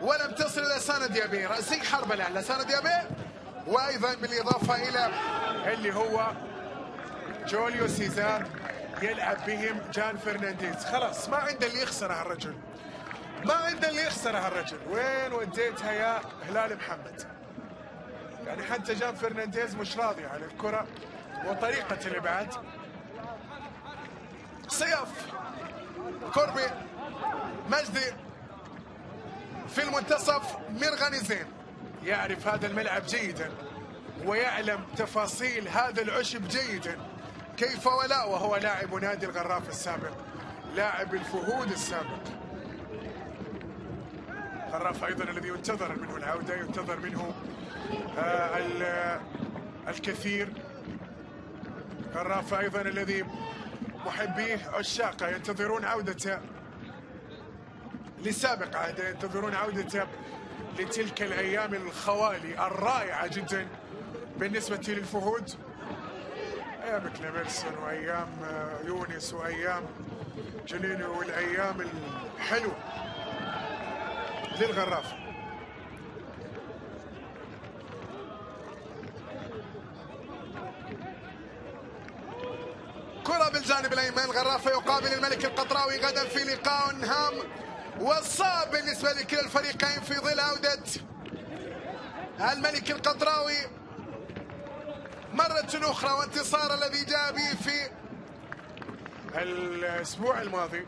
ولم تصل الى لسانا ديابي. راسي حرب الان لسانا ديابي، وايضا بالاضافه الى اللي هو جوليو سيزار يلعب بهم جان فرنانديز. خلاص ما عنده اللي يخسره الرجل، ما عنده اللي يخسره الرجل. وين وديتها يا هلال محمد؟ يعني حتى جان فرنانديز مش راضي على الكره وطريقه الابعاد. صياف كوربي مجدي في المنتصف. ميرغانيزين يعرف هذا الملعب جيدا ويعلم تفاصيل هذا العشب جيدا، كيف ولا وهو لاعب نادي الغراف السابق، لاعب الفهود السابق. غراف ايضا الذي ينتظر منه العوده، ينتظر منه الكثير. غراف ايضا الذي محبيه عشاقه ينتظرون عودته لسابق عهده، ينتظرون عودته لتلك الايام الخوالي الرائعه جدا بالنسبه للفهود، ايام كليمرسون وايام يونس وايام جنينو والايام الحلوه للغراف. كرة بالجانب الايمن، غرافة يقابل الملك القطراوي غدا في لقاء هام وصعب بالنسبة لكلا الفريقين في ظل عودة الملك القطراوي مرة أخرى وانتصار الذي جاء به في الأسبوع الماضي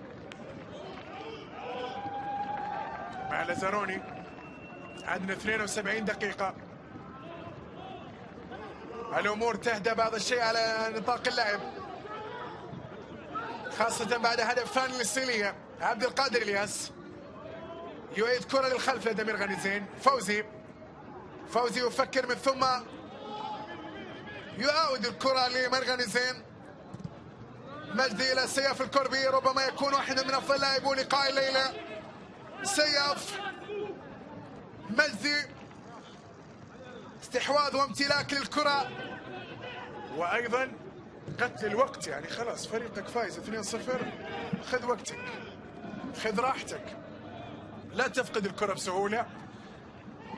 مع لازاروني. عندنا 72 دقيقة، الأمور تهدى بعض الشيء على نطاق اللعب، خاصة بعد هدف ثاني للسيلية. عبد القادر الياس يعيد كرة للخلف لدى ميرغانيزين. فوزي يفكر من ثم يعاود الكرة لمرغنيزين. مجدي إلى سياف الكربي، ربما يكون واحدا من أفضل لاعبو لقاء الليلة. سياف، مجدي، استحواذ وامتلاك للكرة، وأيضا قتل الوقت. يعني خلاص فريقك فايز 2-0، خذ وقتك، خذ راحتك، لا تفقد الكرة بسهولة،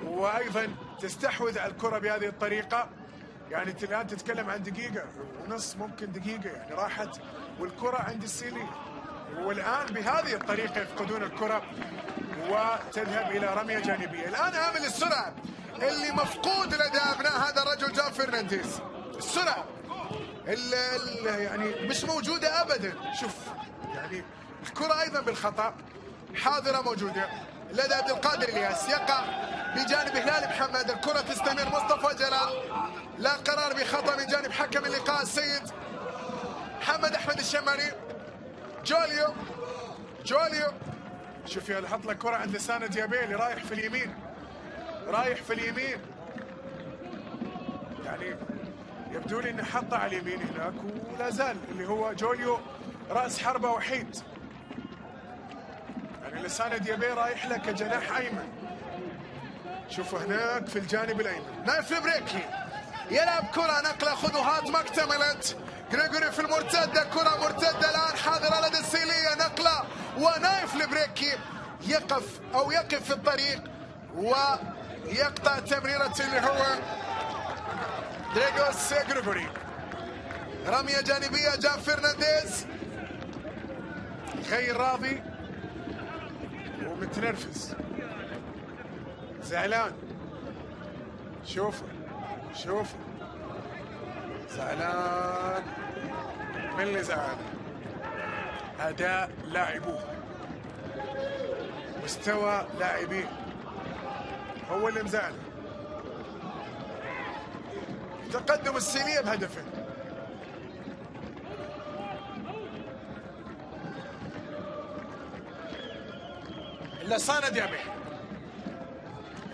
وأيضا تستحوذ على الكرة بهذه الطريقة. يعني انت الان تتكلم عن دقيقة ونص، ممكن دقيقة يعني راحت والكرة عند السيلي، والان بهذه الطريقة يفقدون الكرة وتذهب الى رمية جانبية. الان عامل السرعة اللي مفقود لدى ابناء هذا الرجل جان فرنانديز، السرعة اللي يعني مش موجودة ابدا. شوف يعني الكرة ايضا بالخطأ حاضرة موجودة لدى عبد القادر الياس، يقع بجانب هلال محمد، الكرة تستمر. مصطفى جلال، لا قرار بخطأ من جانب حكم اللقاء السيد محمد احمد الشمري. جوليو شوف يحط لك كرة عند لسان ديابيلي، رايح في اليمين، رايح في اليمين. يعني يبدو لي انه حطه على اليمين هناك ولا زال اللي هو جوليو راس حربة وحيد. يعني لسان ديابيلي رايح له كجناح ايمن. شوفوا هناك في الجانب الايمن نايف البريكي يلعب كرة نقلة خطوات ما اكتملت. غريغوري في المرتدة، كرة مرتدة الآن حاضرة لدى السيلية، نقلة ونايف البريكي يقف في الطريق ويقطع تمريرة اللي هو ديغوس غريغوري. رمية جانبية جان فرنانديز غير راضي ومتنرفز زعلان. شوفوا زعلان. من اللي زعل؟ أداء لاعبوه، مستوى لاعبين هو اللي مزعل. تقدم السيلية بهدفين.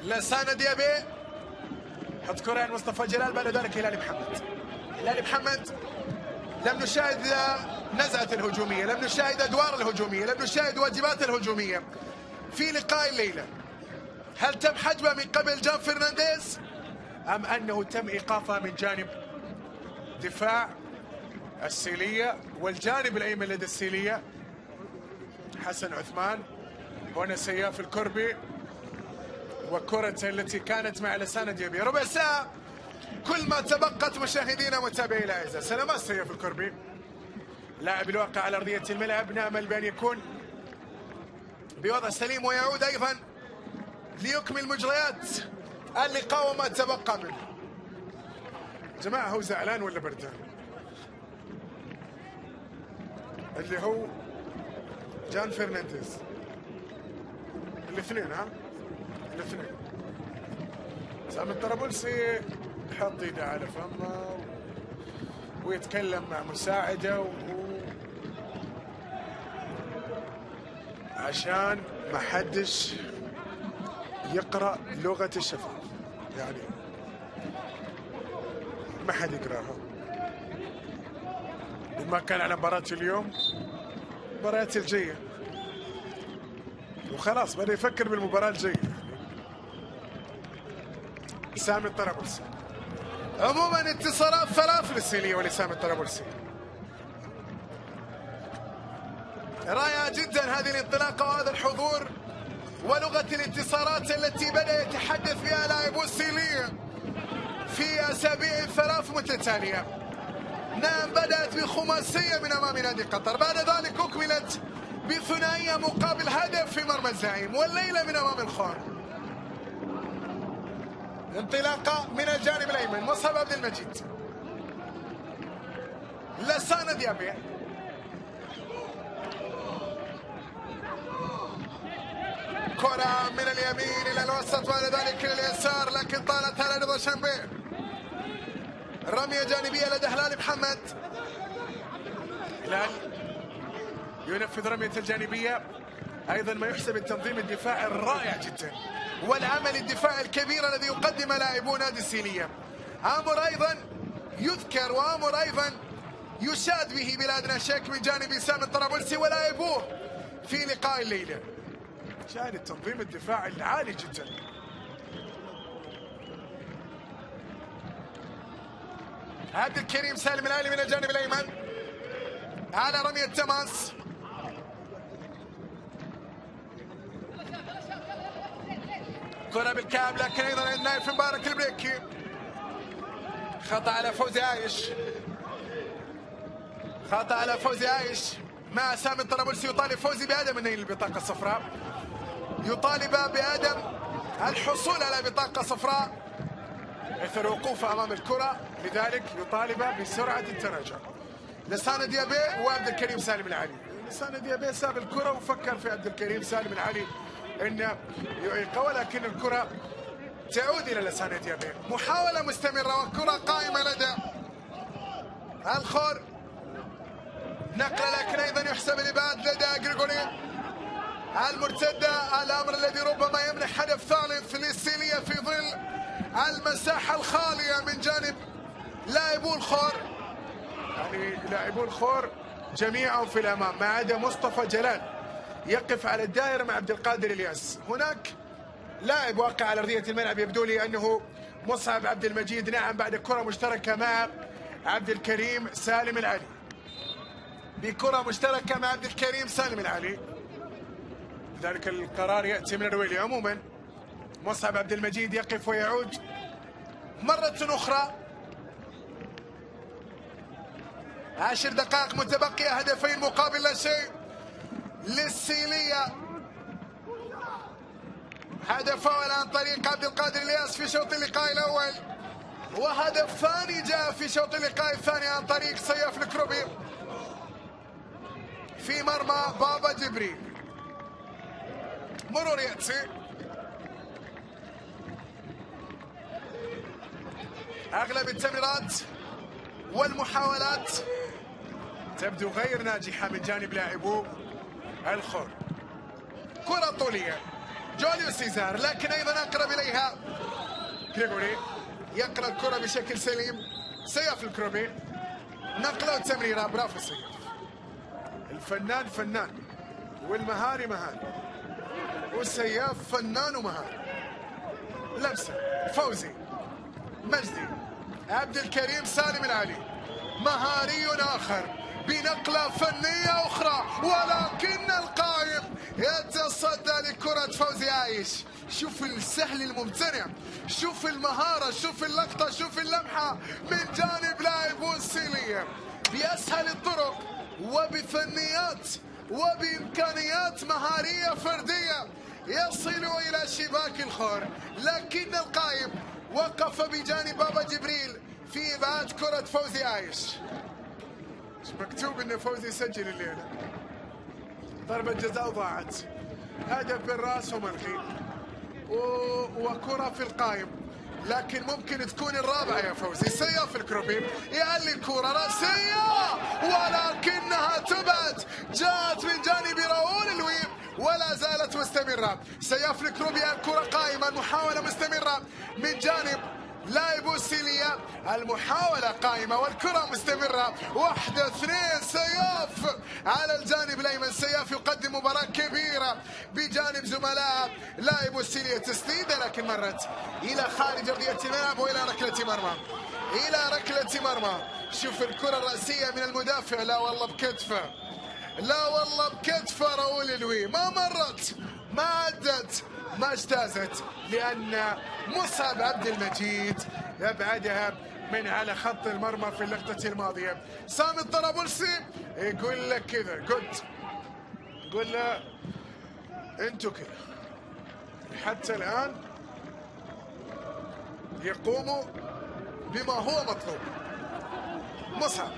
لسانة ديابي حط كرة عند مصطفى جلال، بعد ذلك هلال محمد. لم نشاهد نزعة الهجومية، لم نشاهد أدوار الهجومية، لم نشاهد واجبات الهجومية في لقاء الليلة. هل تم حجبه من قبل جان فرنانديز أم أنه تم إيقافها من جانب دفاع السيلية؟ والجانب الأيمن لدى السيلية حسن عثمان، هنا سياف الكربي، وكرة التي كانت مع لسان ديابي. ربع ساعة كل ما تبقت مشاهدينا ومتابعي الأعزاء. سلامات سياف الكربي، لاعب الواقع على أرضية الملعب، نأمل بأن يكون بوضع سليم ويعود أيضا ليكمل مجريات اللقاء وما تبقى منه. جماعة هو زعلان ولا بردان؟ اللي هو جان فرنانديز، الاثنين الاثنين. سامي الطرابلسي يحط ايده على فمه ويتكلم مع مساعده عشان ما حدش يقرأ لغة الشفاف، يعني ما حد يقراها. ما كان على مباراة اليوم، مباراة الجاية، وخلاص بدأ يفكر بالمباراة الجاية. سامي الطرابلسي. عموما انتصارات 3 للسيلية ولسامي الطرابلسي. رائعة جدا هذه الانطلاقة وهذا الحضور ولغة الانتصارات التي بدأ يتحدث بها لاعبو السيلية في أسابيع 3 متتالية. نعم، بدأت بخماسية من أمام نادي قطر، بعد ذلك أكملت بثنائية مقابل هدف في مرمى الزعيم، والليلة من أمام الخون. انطلاقة من الجانب الأيمن، مصعب عبد المجيد، لسان ديابي، كرة من اليمين إلى الوسط بعد ذلك إلى اليسار، لكن طالت على رضا شامبير. رمية جانبية لدى هلال محمد. هلال ينفذ رمية الجانبية، أيضا ما يحسب التنظيم الدفاعي الرائع جدا والعمل الدفاعي الكبير الذي يقدم لاعبو نادي السيلية. أمر أيضا يذكر وأمر أيضا يشاد به بلا أدنى شك من جانب سامي الطرابلسي ولاعبوه في لقاء الليلة. شاهد التنظيم الدفاعي العالي جدا. عبد الكريم سالم العالي من الجانب الأيمن على رمي التماس. كرة بالكعب لكن أيضا نايف مبارك البريكي. خطأ على فوزي عايش. خطأ على فوزي عايش مع سامي الطرابلسي. يطالب فوزي بعدم نيل البطاقة الصفراء. يطالب بعدم الحصول على بطاقة صفراء اثر وقوفه امام الكرة، لذلك يطالب بسرعة التراجع. لسانة ديابي وعبد الكريم سالم العالي. لسانة ديابي ساب الكرة وفكر في عبد الكريم سالم العالي انه يعيقه، ولكن الكرة تعود الى لسانة ديابي. محاولة مستمرة والكرة قائمة لدى الخور. نقلة لكن ايضا يحسب الابعاد لدى غريغوري. المرتدة الامر الذي ربما يمنح هدف ثالث للسيلية في ظل المساحة الخالية من جانب لاعبو الخور. يعني لاعبو الخور جميعهم في الامام ما عدا مصطفى جلال يقف على الدائرة مع عبد القادر الياس. هناك لاعب واقع على ارضية الملعب يبدو لي انه مصعب عبد المجيد، نعم، بعد كرة مشتركة مع عبد الكريم سالم العالي. بكرة مشتركة مع عبد الكريم سالم العالي، لذلك القرار يأتي من الرويلي. عموما مصعب عبد المجيد يقف ويعود مرة أخرى. 10 دقائق متبقية، هدفين مقابل لا شيء للسيلية. هدف أول عن طريق عبد القادر الياس في شوط اللقاء الأول، وهدف ثاني جاء في شوط اللقاء الثاني عن طريق سياف الكروبي في مرمى بابا جبريل. مرور يأتي. أغلب التمريرات والمحاولات تبدو غير ناجحة من جانب لاعبو الخور. كرة طولية جوليو سيزار، لكن أيضا أقرب إليها غريغوري. يقرأ الكرة بشكل سليم. سياف الكروبي نقلة وتمريرة. برافو سياف. الفنان فنان والمهاري مهاري، وسياف فنان ومهاري. لمسة فوزي مجدي عبد الكريم سالم العالي، مهاري آخر بنقلة فنية أخرى، ولكن القائم يتصدى لكرة فوزي عايش. شوف السهل الممتنع، شوف المهارة، شوف اللقطة، شوف اللمحة من جانب لاعبو السيلية. بأسهل الطرق وبفنيات وبإمكانيات مهارية فردية يصل إلى شباك الخور، لكن القائم وقف بجانب بابا جبريل في إبعاد كرة فوزي عايش. مكتوب إن فوزي سجل الليلة. ضربة جزاء ضاعت، هدف بالراس وملغي، وكرة في القائم، لكن ممكن تكون الرابعة يا فوزي. سياف الكروبي يعلي الكرة رأسية ولكنها تبعد، جاءت من جانب راؤول الويب ولا زالت مستمرة. سياف الكروبي الكرة قائمة، المحاولة مستمرة من جانب لاعبو السيلية. المحاولة قائمة والكرة مستمرة. 1-2 سياف على الجانب الأيمن. سياف يقدم مباراة كبيرة بجانب زملاء لاعبو السيلية. تسديدة لكن مرت إلى خارج أرضية الملعب وإلى ركلة مرمى. إلى ركلة مرمى. شوف الكرة الرأسية من المدافع، لا والله بكتفه، لا والله بكتفه راؤول الوي. ما مرت، ما عدت، ما اجتازت، لأن مصعب عبد المجيد يبعدها من على خط المرمى في اللقطة الماضية. سامي الطرابلسي يقول لك كذا، قل له انتوا كذا. حتى الآن يقوموا بما هو مطلوب. مصعب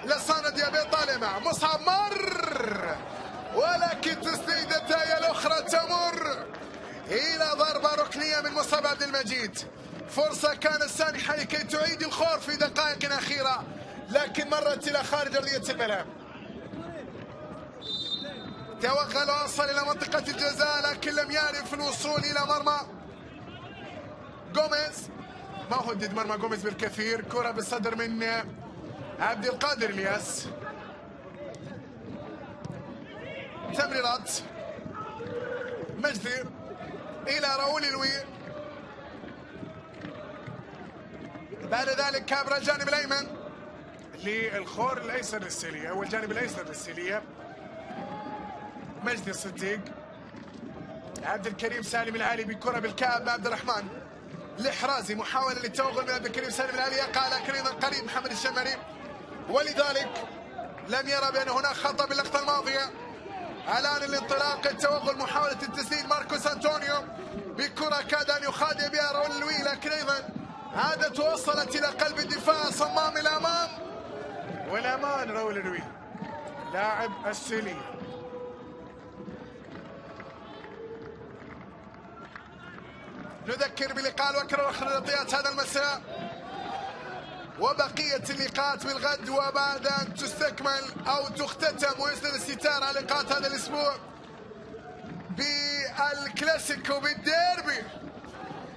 لسانة ديابي طالع معه. مصعب مر، ولكن تسديدته هي الأخرى تمر إلى ضربة ركنية من مصعب عبد المجيد. فرصة كانت سانحة لكي تعيد الخور في دقائق أخيرة، لكن مرت إلى خارج أرضية الملعب. توغل ووصل إلى منطقة الجزاء، لكن لم يعرف الوصول إلى مرمى غوميز. ما هدد مرمى جوميز بالكثير. كرة بالصدر من عبد القادر الياس. تمريرات مجدي الى راؤول الوي. بعد ذلك كابرا الجانب الايمن للخور الايسر للسيليه او الجانب الايسر للسيليه. مجدي الصديق. عبد الكريم سالم العالي بكره بالكعب مع عبد الرحمن الحرازي. محاوله للتوغل من عبد الكريم سالم العالي، يقع لكن ايضا قريب محمد الشمري، ولذلك لم يرى بان هناك خطا باللقطه الماضيه. الان الانطلاق، التوغل، محاوله التسديد ماركوس انطونيو بكره كاد ان يخادع بها راؤول الوي، لكن ايضا عادت وصلت الى قلب الدفاع صمام الامام والامان. راؤول الوي لاعب السيليه. نذكر بلقاء الوكرة واخراجيات هذا المساء وبقية اللقاءات بالغد، وبعد أن تستكمل أو تختتم ويسند الستار على لقاءات هذا الأسبوع بالكلاسيكو بالديربي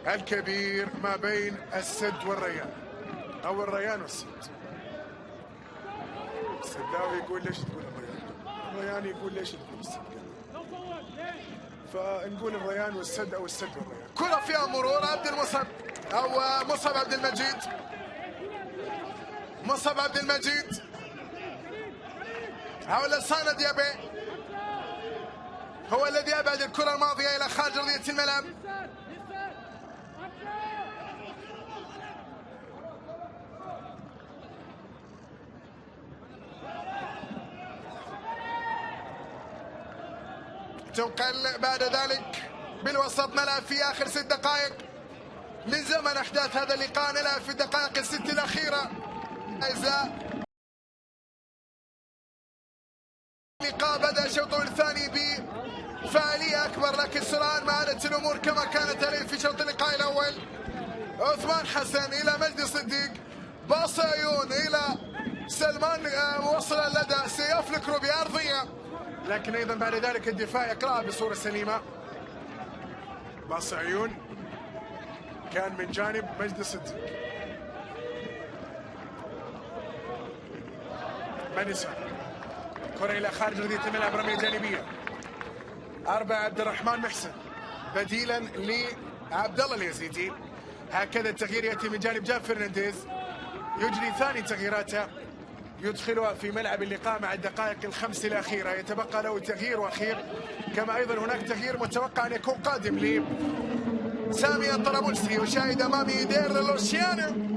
الكبير ما بين السد والريان، أو الريان والسد. السداوي يقول ليش تقول الريان؟ الريان يقول ليش تقول السد؟ فنقول الريان والسد او السد والريان. كرة فيها مرور عبد المصعب او مصعب عبد المجيد. مصعب عبد المجيد حول سانا ديابي، هو الذي ابعد الكرة الماضية الى خارج ارضية الملعب. تنقل بعد ذلك بالوسط ملعب في اخر 6 دقائق من زمن احداث هذا اللقاء. نلعب في الدقائق ال6 الاخيره. اذا اللقاء بدا الشوط الثاني بفاعليه اكبر، لكن سرعان ما عادت الامور كما كانت عليه في شوط اللقاء الاول. عثمان حسن الى مجدي صديق، باص عيون الى سلمان، وصل لدى سيفلك بعرضيه، لكن ايضا بعد ذلك الدفاع يقرأها بصوره سليمه. باص عيون كان من جانب مجدي صديق. مانيسون، كره الى خارج ارضيه الملعب، رميه جانبيه. 4 عبد الرحمن محسن بديلا لعبد الله اليزيدي. هكذا التغيير ياتي من جانب جاب فرنانديز، يجري ثاني تغييراته يدخلها في ملعب اللقاء مع الدقائق ال5 الأخيرة. يتبقى له تغيير وأخير، كما أيضا هناك تغيير متوقع أن يكون قادم لسامي الطرابلسي. وشاهد أمامي إيدير لوشيانو.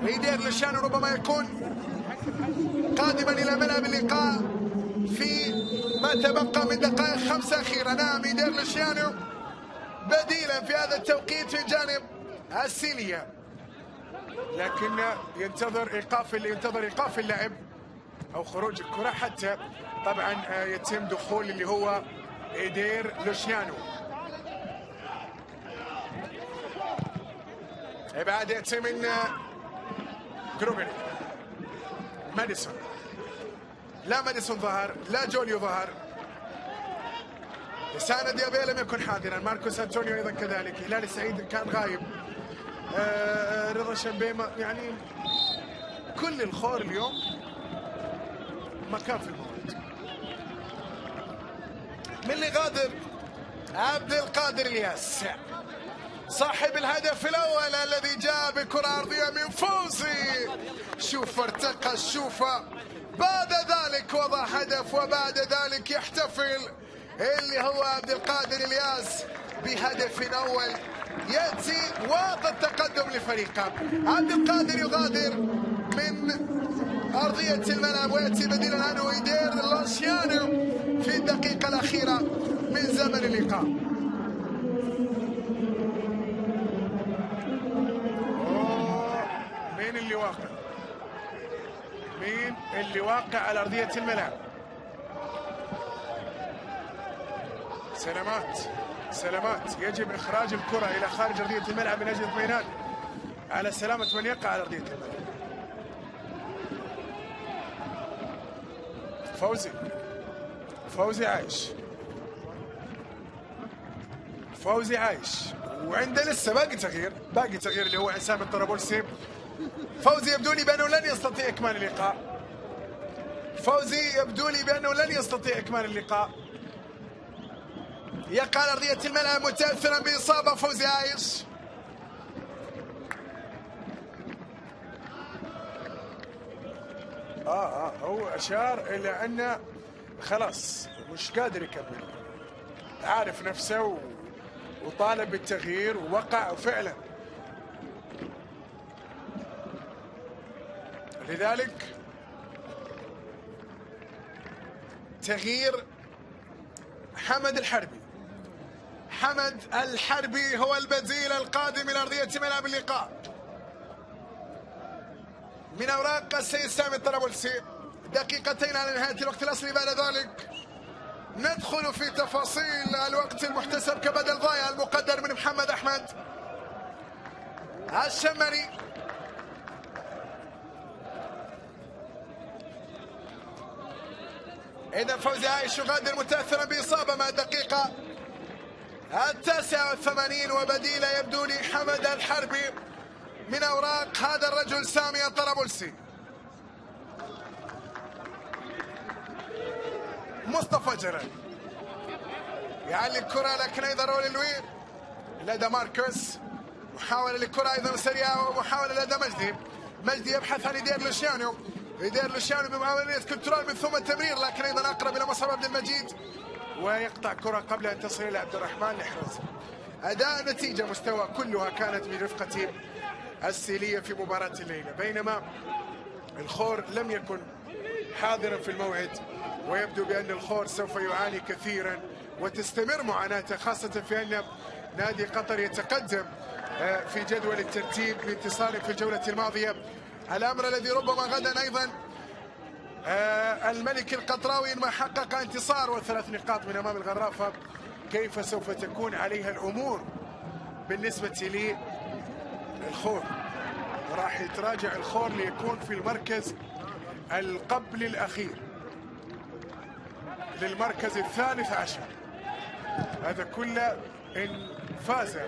إيدير لوشيانو ربما يكون قادما إلى ملعب اللقاء في ما تبقى من دقائق 5 أخيرة. نعم، إيدير لوشيانو بديلا في هذا التوقيت من جانب السيليا، لكن ينتظر ايقاف اللعب او خروج الكره حتى طبعا يتم دخول اللي هو ايدير لوشيانو. ابعاد ياتي من جروبن. ماديسون، لا ماديسون ظهر، لا جوليو ظهر. سانا ديابي لم يكن حاضرا، ماركوس انطونيو ايضا كذلك. هلال السعيد كان غايب. رضا شمبيمة، يعني كل الخور اليوم مكان في الموعد. من اللي غادر عبد القادر الياس صاحب الهدف الاول الذي جاء بكرة ارضية من فوزي. شوف ارتقى الشوفة، بعد ذلك وضع هدف، وبعد ذلك يحتفل اللي هو عبد القادر الياس بهدف اول ياتي واضح التقدم لفريقه. عبد القادر يغادر من ارضيه الملعب وياتي بديلا عنه ايدير لوشيانو في الدقيقه الاخيره من زمن اللقاء. مين اللي واقع؟ مين اللي واقع على ارضيه الملعب؟ سلامات يجب اخراج الكره الى خارج ارضيه الملعب من اجل اطمئنان على سلامه من يقع على ارضيه الملعب. فوزي عايش. فوزي عايش، وعنده لسه باقي تغيير اللي هو عسام الطرابلسي. فوزي يبدو لي بأنه لن يستطيع إكمال اللقاء. يقع على أرضية الملعب متأثرا بإصابة فوزي عايش. هو أشار إلى أنه خلاص مش قادر يكمل، عارف نفسه وطالب بالتغيير ووقع فعلا. لذلك تغيير حمد الحربي هو البديل القادم إلى أرضية ملعب اللقاء من أوراق السيد سامي الطرابلسي. دقيقتين على نهاية الوقت الأصلي، بعد ذلك ندخل في تفاصيل الوقت المحتسب كبدل ضايع المقدر من محمد أحمد الشمري. إذا فوزي عايش يغادر متأثرا بإصابة مع الدقيقة 89، وبديله يبدو لي حمد الحربي من أوراق هذا الرجل سامي الطرابلسي. مصطفى جلال يعلي الكرة، لكن أيضا رولي لوي لدى ماركوس، محاولة للكرة أيضا سريعة، ومحاولة لدى مجدي يبحث عن يدير لوشيانو بمحاولة كنترول من ثم التمرير، لكن أيضا أقرب إلى مصعب عبد المجيد ويقطع كرة قبل أن تصل إلى عبد الرحمن الإحرازي. أداء نتيجة مستوى كلها كانت برفقة السيلية في مباراة الليلة، بينما الخور لم يكن حاضرا في الموعد، ويبدو بأن الخور سوف يعاني كثيرا وتستمر معاناته، خاصة في أن نادي قطر يتقدم في جدول الترتيب بانتصار في الجولة الماضية، الأمر الذي ربما غدا أيضا الملك القطراوي ما حقق انتصار و3 نقاط من أمام الغرافة، كيف سوف تكون عليها الأمور بالنسبة للخور. راح يتراجع الخور ليكون في المركز القبل الأخير للمركز 13، هذا كله إن فاز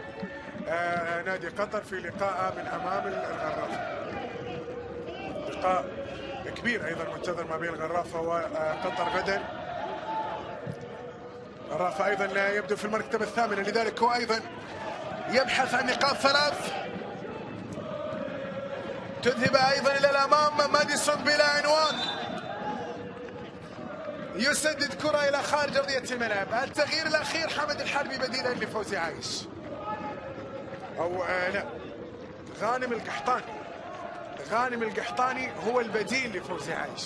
نادي قطر في لقاء من أمام الغرافة. لقاء كبير أيضا منتظر ما بين الغرافة وقطر غدا. الغرافة أيضا لا يبدو في المرتبة الثامنة، لذلك هو أيضا يبحث عن نقاط 3 تذهب أيضا إلى الأمام. ماديسون بلا عنوان يسدد كرة إلى خارج أرضية الملعب. التغيير الأخير حمد الحربي بديلا لفوزي عايش، أو لا، غانم القحطاني هو البديل لفوزي عايش.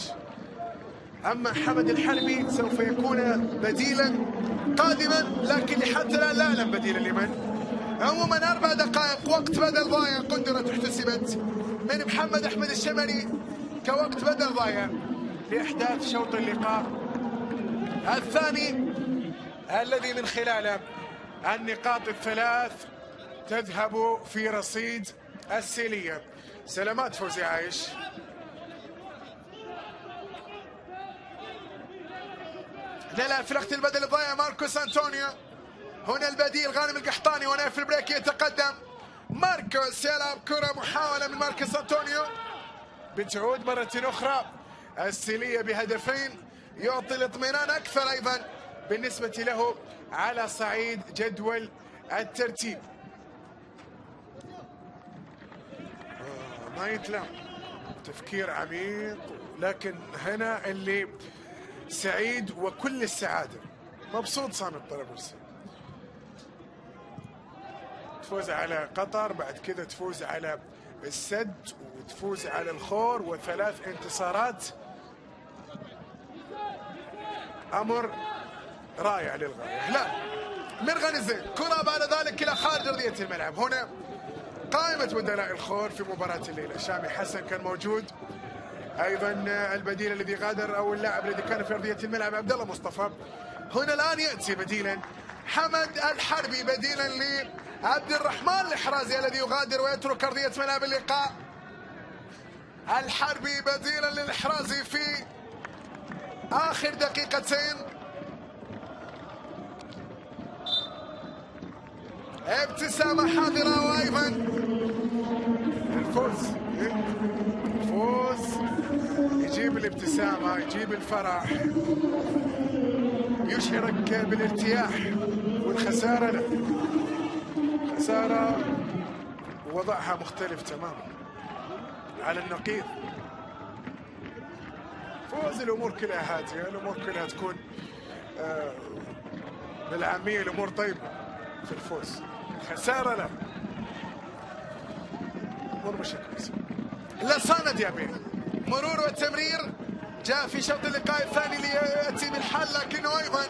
أما حمد الحربي سوف يكون بديلا قادما، لكن حتى الآن لا أعلم بديلا لمن. عموما 4 دقائق وقت بدل ضايع قدرت احتسبت من محمد أحمد الشمري كوقت بدل ضايع لإحداث شوط اللقاء الثاني، الذي من خلاله النقاط 3 تذهب في رصيد السيلية. سلامات فوزي عايش. لا في الوقت البدل الضايع ماركوس أنطونيو، هنا البديل غانم القحطاني، وهنا في البريك يتقدم ماركوس، يلعب كرة محاولة من ماركوس أنطونيو، بتعود مرة أخرى السيلية بهدفين، يعطي الاطمئنان أكثر أيضا بالنسبة له على صعيد جدول الترتيب. ما يتلام، تفكير عميق، لكن هنا اللي سعيد وكل السعادة، مبسوط سامي الطرابلسي. تفوز على قطر، بعد كذا تفوز على السد وتفوز على الخور، و3 انتصارات، أمر رائع للغاية. لا مرغني زين، كرة بعد ذلك إلى خارج أرضية الملعب. هنا قائمة بدلاء الخور في مباراة الليلة، شامي حسن كان موجود، أيضا البديل الذي غادر أو اللاعب الذي كان في أرضية الملعب عبد الله مصطفى. هنا الآن يأتي بديلا حمد الحربي بديلا لعبد الرحمن الإحرازي الذي يغادر ويترك أرضية ملعب اللقاء. الحربي بديلا للإحرازي في آخر دقيقتين. ابتسامة حاضرة، وأيضا الفوز يجيب الابتسامة، يجيب الفرح، يشعرك بالارتياح. والخسارة لا، خسارة وضعها مختلف تماما على النقيض. فوز الأمور كلها هادية، الأمور كلها تكون بالعامية الأمور طيبة في الفوز. خسارة لا، أمور مش كويسة. لسانة ديابي، مرور والتمرير جاء في شوط اللقاء الثاني ليأتي بالحل، لكنه أيضا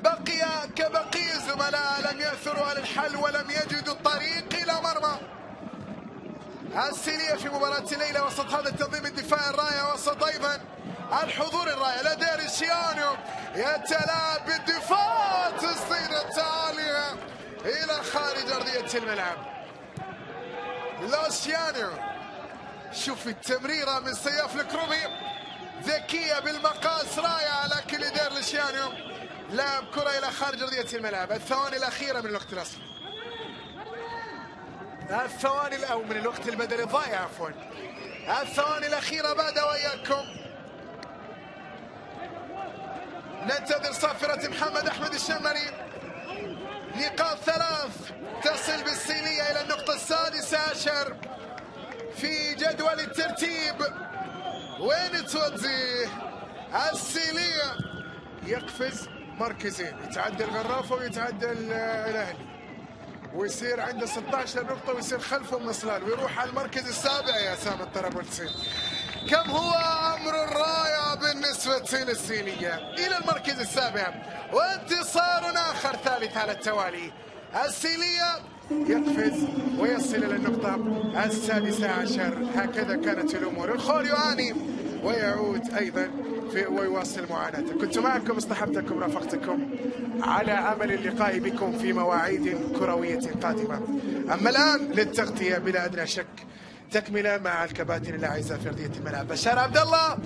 بقي كبقية الزملاء، لم يأثروا على الحل ولم يجدوا الطريق إلى مرمى. السيلية في مباراة الليلة وسط هذا التنظيم الدفاعي الرائع، وسط أيضا الحضور الرائع لدى ريشيانو، يتلاعب بالدفاع، تسديدة عالية إلى خارج أرضية الملعب. لوسيانو، شوف التمريرة من سياف الكرومي ذكية بالمقاس رائعة، لكن لدير لوسيانو لعب كرة إلى خارج أرضية الملعب. الثواني الأخيرة من الوقت الأصلي، الثواني أو من الوقت البدني الضائع عفوا، الثواني الأخيرة بعد وإياكم. ننتظر صافرة محمد أحمد الشمري. نقاط 3 تصل بالسيلية إلى النقطة 16 في جدول الترتيب. وين تودي السيلية؟ يقفز مركزين، يتعدى الغرافة ويتعدى الأهلي، ويصير عنده 16 نقطة، ويصير خلفه من صلال، ويروح على المركز السابع يا سامي الطرابلسي. كم هو أمر رائع بالنسبة للسيلية إلى المركز السابع، وانتصار آخر ثالث على التوالي. السيلية يقفز ويصل إلى النقطة 16. هكذا كانت الأمور. الخول يعاني ويعود أيضا ويواصل معاناته. كنت معكم، اصطحبتكم، رافقتكم، على أمل اللقاء بكم في مواعيد كروية قادمة. أما الآن للتغطية بلا أدنى شك تكملة مع الكباتن الأعزاء في أرضية الملعب. بشار عبد الله